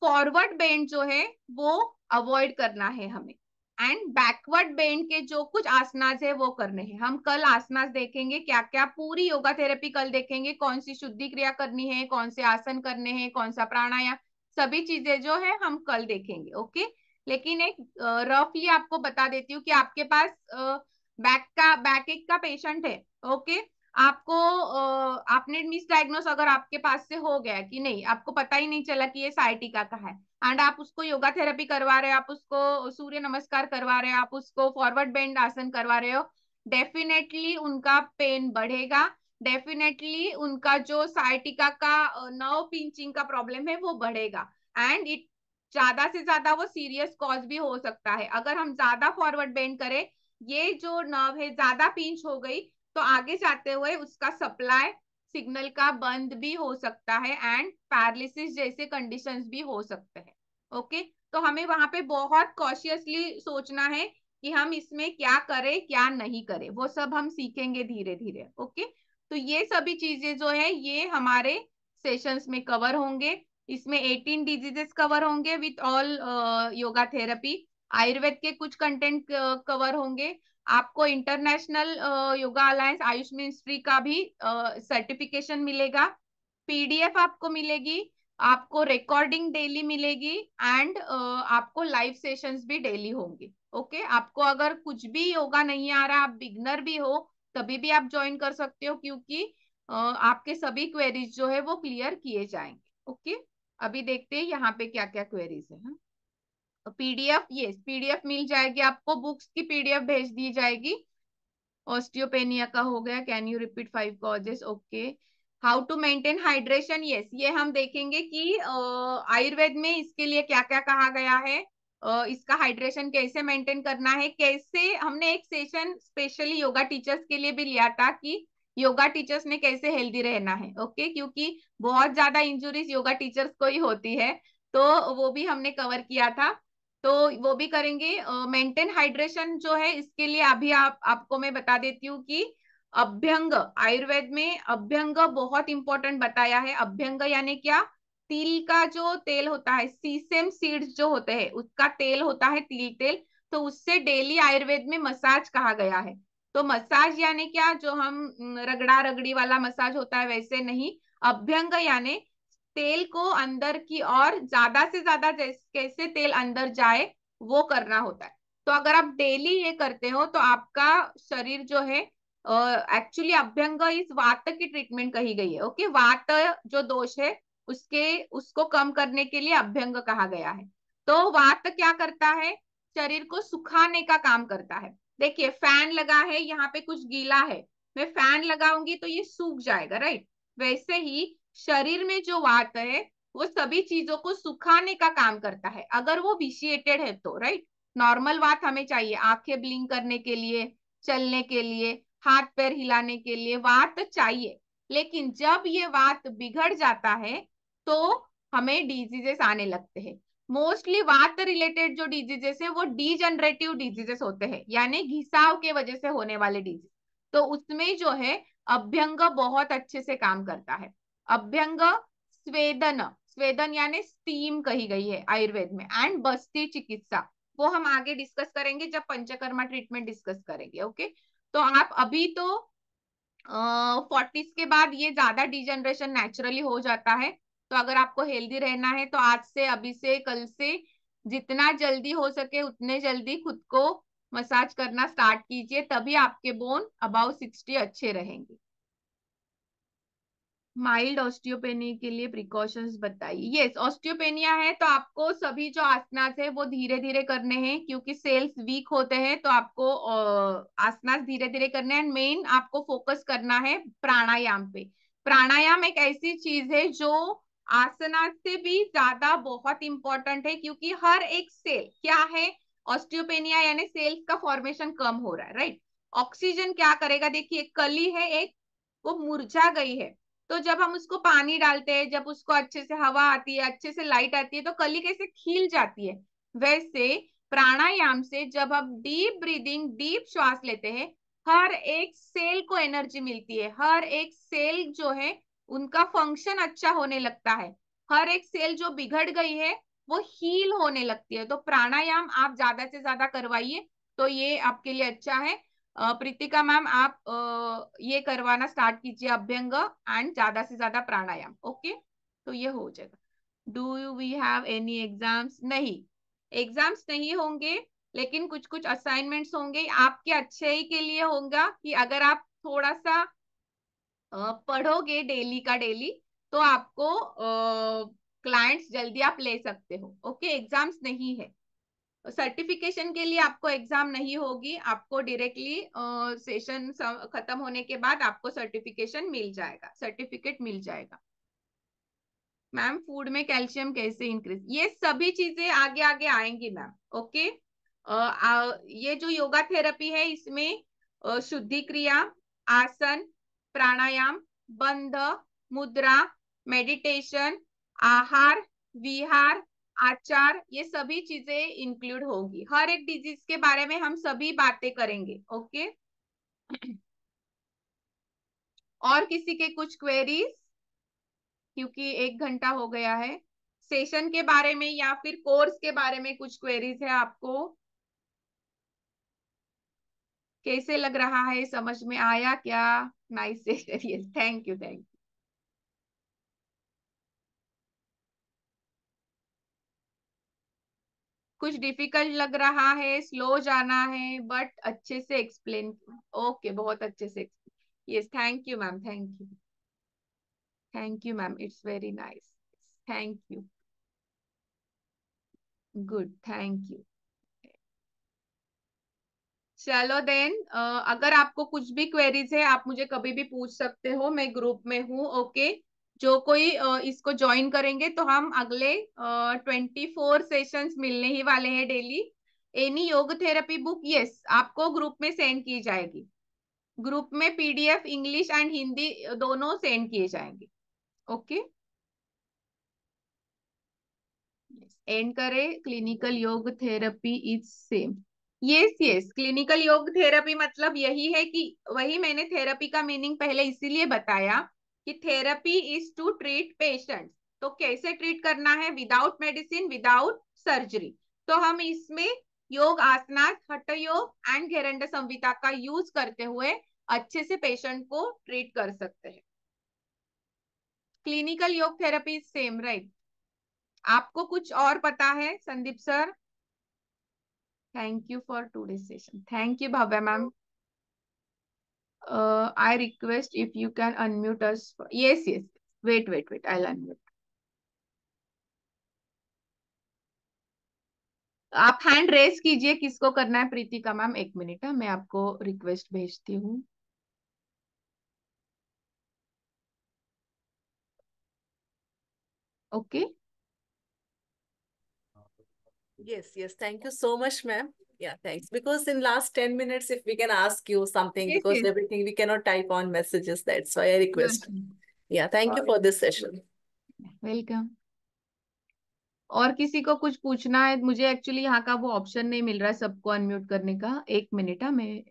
फॉरवर्ड बेंड जो है वो अवॉइड करना है हमें, एंड बैकवर्ड बेंड के जो कुछ आसनास है वो करने हैं। हम कल आसनास देखेंगे, क्या क्या पूरी योगा थेरेपी कल देखेंगे, कौन सी शुद्धि क्रिया करनी है, कौन से आसन करने हैं, कौन सा प्राणायाम, सभी चीजें जो है हम कल देखेंगे। ओके, लेकिन एक रफली आपको बता देती हूँ कि आपके पास बैक एक का पेशेंट है। ओके, आपको आपने मिस डायग्नोस अगर आपके पास से हो गया कि नहीं, आपको पता ही नहीं चला कि ये साइटिका का है, एंड आप उसको योगा थेरेपी करवा रहे हो, आप उसको सूर्य नमस्कार करवा रहे हो, आप उसको फॉरवर्ड बेंड आसन करवा रहे हो, डेफिनेटली उनका पेन बढ़ेगा। डेफिनेटली उनका जो साइटिका का नर्व पिंचिंग का प्रॉब्लम है वो बढ़ेगा, एंड इट ज्यादा से ज्यादा वो सीरियस कॉज भी हो सकता है। अगर हम ज्यादा फॉरवर्ड बेंड करें, ये जो नर्व है ज्यादा पिंच हो गई, तो आगे जाते हुए उसका सप्लाई सिग्नल का बंद भी हो सकता है एंड पैरालिसिस जैसे कंडीशंस भी हो सकते हैं। ओके, तो हमें वहां पे बहुत कॉशियसली सोचना है कि हम इसमें क्या करें क्या नहीं करें, वो सब हम सीखेंगे धीरे धीरे। ओके, तो ये सभी चीजें जो है ये हमारे सेशंस में कवर होंगे। इसमें 18 डिजीजेस कवर होंगे with all yoga therapy. Ayurveda के कुछ कंटेंट कवर होंगे। आपको international yoga alliance Ayush ministry का भी सर्टिफिकेशन मिलेगा, पीडीएफ आपको मिलेगी, आपको रिकॉर्डिंग डेली मिलेगी, एंड आपको लाइव सेशंस भी डेली होंगे। ओके, आपको अगर कुछ भी योगा नहीं आ रहा, आप बिगनर भी हो, तभी भी आप ज्वाइन कर सकते हो, क्योंकि आपके सभी क्वेरीज जो है वो क्लियर किए जाएंगे। ओके, अभी देखते हैं यहाँ पे क्या क्या क्वेरीज है। पीडीएफ, यस, पीडीएफ मिल जाएगी आपको, बुक्स की पीडीएफ भेज दी जाएगी। ऑस्टियोपेनिया का हो गया, can you repeat 5 causes? Okay, how to maintain hydration, yes, ये हम देखेंगे कि आयुर्वेद में इसके लिए क्या क्या कहा गया है, इसका हाइड्रेशन कैसे मेंटेन करना है, कैसे। हमने एक सेशन स्पेशली योगा टीचर्स के लिए भी लिया था कि योगा टीचर्स ने कैसे हेल्दी रहना है। ओके, क्योंकि बहुत ज्यादा इंजुरीज योगा टीचर्स को ही होती है, तो वो भी हमने कवर किया था, तो वो भी करेंगे। मेंटेन हाइड्रेशन जो है इसके लिए अभी आपको मैं बता देती हूँ कि अभ्यंग, आयुर्वेद में अभ्यंग बहुत इंपॉर्टेंट बताया है। अभ्यंग यानी क्या? तिल का जो तेल होता है, सीसेम सीड्स जो होते हैं उसका तेल होता है, तिल तेल, तो उससे डेली आयुर्वेद में मसाज कहा गया है। तो मसाज यानी क्या? जो हम रगड़ा रगड़ी वाला मसाज होता है वैसे नहीं। अभ्यंग यानी तेल को अंदर की और ज्यादा से ज्यादा कैसे तेल अंदर जाए वो करना होता है। तो अगर आप डेली ये करते हो तो आपका शरीर जो है, एक्चुअली अभ्यंग इस वात की ट्रीटमेंट कही गई है। ओके, वात जो दोष है उसके उसको कम करने के लिए अभ्यंग कहा गया है। तो वात क्या करता है? शरीर को सुखाने का काम करता है। देखिए, फैन लगा है, यहाँ पे कुछ गीला है, मैं फैन लगाऊंगी तो ये सूख जाएगा, राइट? वैसे ही शरीर में जो वात है वो सभी चीजों को सुखाने का काम करता है, अगर वो विशिएटेड है तो, राइट? नॉर्मल वात हमें चाहिए आंखें ब्लिंक करने के लिए, चलने के लिए, हाथ पैर हिलाने के लिए वात चाहिए। लेकिन जब ये वात बिगड़ जाता है तो हमें डिजीजेस आने लगते हैं। मोस्टली वात रिलेटेड जो डिजीजेस है वो डीजनरेटिव डिजीजेस होते हैं, यानी घिसाव के वजह से होने वाले डिजीज। तो उसमें जो है अभ्यंग बहुत अच्छे से काम करता है। अभ्यंग, स्वेदन, स्वेदन यानी स्टीम कही गई है आयुर्वेद में, एंड बस्ती चिकित्सा वो हम आगे डिस्कस करेंगे जब पंचकर्मा ट्रीटमेंट डिस्कस करेंगे। ओके, तो आप अभी तो 40s के बाद ये ज्यादा डिजनरेशन नेचुरली हो जाता है, तो अगर आपको हेल्दी रहना है तो आज से, अभी से, कल से जितना जल्दी हो सके उतने जल्दी खुद को मसाज करना स्टार्ट कीजिए, तभी आपके बोन अबाउ 60 अच्छे रहेंगे। माइल्ड ऑस्टियोपेनिया के लिए प्रिकॉशंस बताइए। यस, ऑस्टियोपेनिया है तो आपको सभी जो आसनास है वो धीरे धीरे करने हैं, क्योंकि सेल्स वीक होते हैं, तो आपको आसनास धीरे धीरे करने हैं। मेन आपको फोकस करना है प्राणायाम पे। प्राणायाम एक ऐसी चीज है जो आसनास से भी ज्यादा बहुत इंपॉर्टेंट है, क्योंकि हर एक सेल क्या है, ऑस्टियोपेनिया यानी सेल्स का फॉर्मेशन कम हो रहा है, राइट। ऑक्सीजन क्या करेगा, देखिए कली है एक, वो मुरझा गई है, तो जब हम उसको पानी डालते हैं, जब उसको अच्छे से हवा आती है, अच्छे से लाइट आती है, तो कली कैसे खिल जाती है। वैसे प्राणायाम से जब हम डीप ब्रीदिंग, डीप श्वास लेते हैं, हर एक सेल को एनर्जी मिलती है, हर एक सेल जो है उनका फंक्शन अच्छा होने लगता है, हर एक सेल जो बिगड़ गई है वो हील होने लगती है। तो प्राणायाम आप ज्यादा से ज्यादा करवाइए, तो ये आपके लिए अच्छा है। प्रीतिका मैम, आप ये करवाना स्टार्ट कीजिए, अभ्यंग एंड ज्यादा से ज्यादा प्राणायाम। ओके, तो ये हो जाएगा। Do you we have any exams? नहीं, एग्जाम्स नहीं होंगे, लेकिन कुछ कुछ असाइनमेंट्स होंगे, आपके अच्छे ही के लिए होगा कि अगर आप थोड़ा सा पढ़ोगे डेली का डेली, तो आपको क्लाइंट्स जल्दी आप ले सकते हो। ओके, एग्जाम्स नहीं है, सर्टिफिकेशन के लिए आपको एग्जाम नहीं होगी, आपको डायरेक्टली सेशन खत्म होने के बाद आपको सर्टिफिकेशन मिल जाएगा, सर्टिफिकेट मिल जाएगा। मैम, फूड में कैल्शियम कैसे इंक्रीज, ये सभी चीजें आगे आगे आएंगी मैम। ओके, ये जो योगा थेरेपी है इसमें शुद्धि क्रिया, आसन, प्राणायाम, बंध, मुद्रा, मेडिटेशन, आहार विहार, आचार, ये सभी चीजें इंक्लूड होगी। हर एक डिजीज के बारे में हम सभी बातें करेंगे। ओके, और किसी के कुछ क्वेरीज, क्योंकि 1 घंटा हो गया है। सेशन के बारे में या फिर कोर्स के बारे में कुछ क्वेरीज है आपको? कैसे लग रहा है, समझ में आया क्या? Nice session, yes, thank you, thank you. कुछ डिफिकल्ट लग रहा है, स्लो जाना है, बट अच्छे से एक्सप्लेन। ओके, बहुत अच्छे से explain, yes, thank you ma'am, thank you, thank you ma'am, it's very nice, thank you, good, thank you. चलो देन, अगर आपको कुछ भी क्वेरीज है आप मुझे कभी भी पूछ सकते हो, मैं ग्रुप में हूँ। ओके, जो कोई इसको ज्वाइन करेंगे तो हम अगले 24 सेशंस मिलने ही वाले हैं डेली। एनी योग थेरेपी बुक, यस, आपको ग्रुप में सेंड की जाएगी। ग्रुप में पीडीएफ इंग्लिश एंड हिंदी दोनों सेंड किए जाएंगे। ओके, एंड करें, क्लिनिकल योग therapy is same. Yes yes, clinical योग थेरेपी मतलब यही है कि, वही मैंने थेरेपी का मीनिंग पहले इसीलिए बताया कि therapy is to treat patient. तो कैसे ट्रीट करना है, विदाउट मेडिसिन, विदाउट सर्जरी। तो हम इसमें योग आसनास, हठ योग एंड घेरंड संहिता का यूज करते हुए अच्छे से पेशेंट को ट्रीट कर सकते हैं। क्लिनिकल योग थेरेपी इज सेम, राइट। आपको कुछ और पता है Sandeep sir? Thank you for today session, thank you Bhavya ma'am. I request if you can unmute us. Yes yes, wait wait wait, I unmute. आप हैंड रेस कीजिए, किसको करना है? प्रीतिका मैम, 1 मिनट है, मैं आपको रिक्वेस्ट भेजती हूँ। Okay, Yes, yes. Thank you so much, ma'am. Yeah, thanks. Because in last 10 minutes, if we can ask you something, yes because yes, everything we cannot type on messages, that's why I request. Yeah, thank you for this session. Welcome. और किसी को कुछ पूछना है? मुझे actually यहाँ का वो ऑप्शन नहीं मिल रहा है सबको अनम्यूट करने का। 1 मिनट है, मैं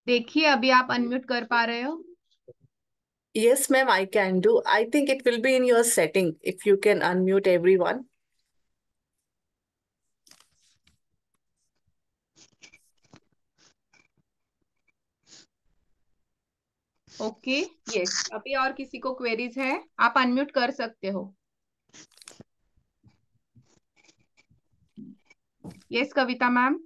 देखिए अभी आप अनम्यूट कर पा रहे हो? Yes, ma'am, I can do. I think it will be in your setting if you can unmute everyone. Okay. Yes, अभी और किसी को क्वेरीज है? आप अनम्यूट कर सकते हो। यस कविता मैम।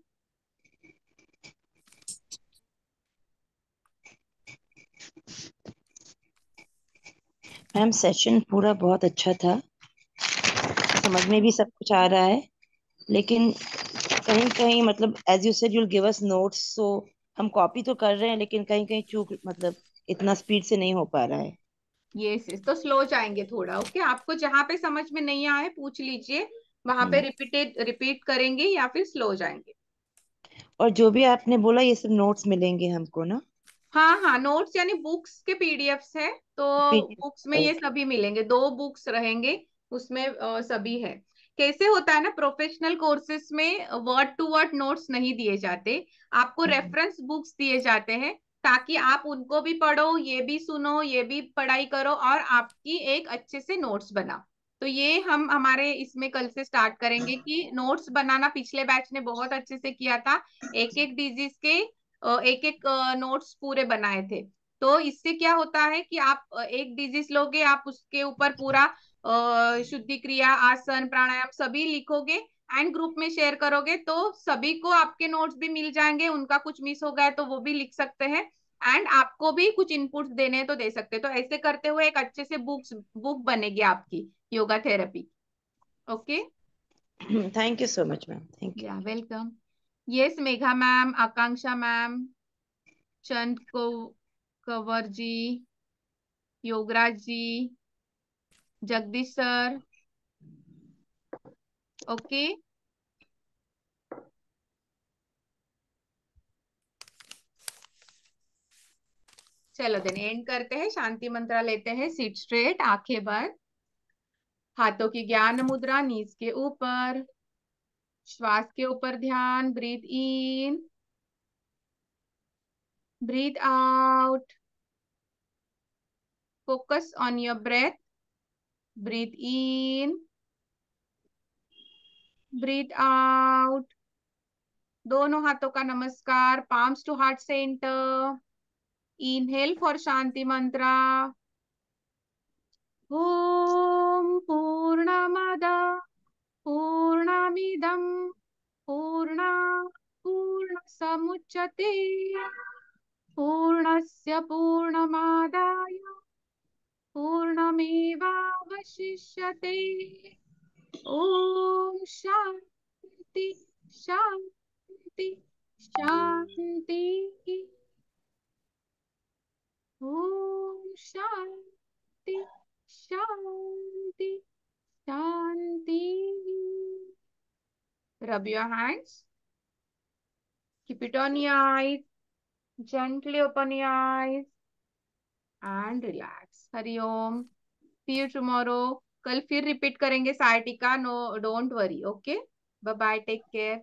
मैम सेशन पूरा बहुत अच्छा था, समझ में भी सब कुछ आ रहा है, लेकिन कहीं कहीं मतलब as you said you'll give us notes, so हम कॉपी तो कर रहे हैं लेकिन कहीं कहीं चूक मतलब इतना स्पीड से नहीं हो पा रहा है। यस यस, तो स्लो जाएंगे थोड़ा। ओके, आपको जहां पे समझ में नहीं आए पूछ लीजिए, वहां पे हम्म। रिपीट करेंगे या फिर स्लो जाएंगे। और जो भी आपने बोला ये सब नोट्स मिलेंगे हमको ना? हाँ हाँ, नोट्स यानी बुक्स के पीडीएफ्स है, तो बुक्स में ये ओके। सभी मिलेंगे। 2 बुक्स रहेंगे उसमें, सभी है। कैसे होता है ना, प्रोफेशनल कोर्सेज में वर्ड टू वर्ड नोट्स नहीं दिए जाते, आपको रेफरेंस बुक्स दिए जाते हैं, ताकि आप उनको भी पढ़ो, ये भी सुनो, ये भी पढ़ाई करो, और आपकी एक अच्छे से नोट्स बना। तो ये हम हमारे इसमें कल से स्टार्ट करेंगे कि नोट्स बनाना पिछले बैच ने बहुत अच्छे से किया था। एक एक डिजीज के एक एक नोट्स पूरे बनाए थे। तो इससे क्या होता है कि आप एक डिजीज लोगे, आप उसके ऊपर पूरा शुद्धि क्रिया, आसन, प्राणायाम सभी लिखोगे एंड ग्रुप में शेयर करोगे, तो सभी को आपके नोट्स भी मिल जाएंगे। उनका कुछ मिस हो गया है तो वो भी लिख सकते हैं, एंड आपको भी कुछ इनपुट्स देने हैं तो दे सकते हैं। तो ऐसे करते हुए एक अच्छे से बुक बनेगी आपकी yoga therapy. Okay. Thank you so much ma'am, thank या वेलकम। यस मेघा मैम, आकांक्षा मैम, चंद को कंवर जी, योगराज जी, जगदीश सर। ओके। चलो देन एंड करते हैं, शांति मंत्र लेते हैं। सिट स्ट्रेट, आंखें बंद, हाथों की ज्ञान मुद्रा नीज के ऊपर, श्वास के ऊपर ध्यान। Breathe in, breathe out, focus on your breath. Breathe in, breathe out. दोनों हाथों का नमस्कार, palms to heart center. Inhale for shanti mantra. ॐ पूर्णमद पूर्णमिदं पूर्णात् पूर्णसमुच्यते पूर्णस्य पूर्णमादाय पूर्णमेवावशिष्यते। ॐ शान्ति शान्ति शान्ति। ॐ शान्ति शान्ति शांति। Rub your hands. Keep it on your eyes. Gently open your eyes and relax. Hari Om. See you tomorrow. कल फिर रिपीट करेंगे sciatica. No, don't worry. Okay, bye bye, take care.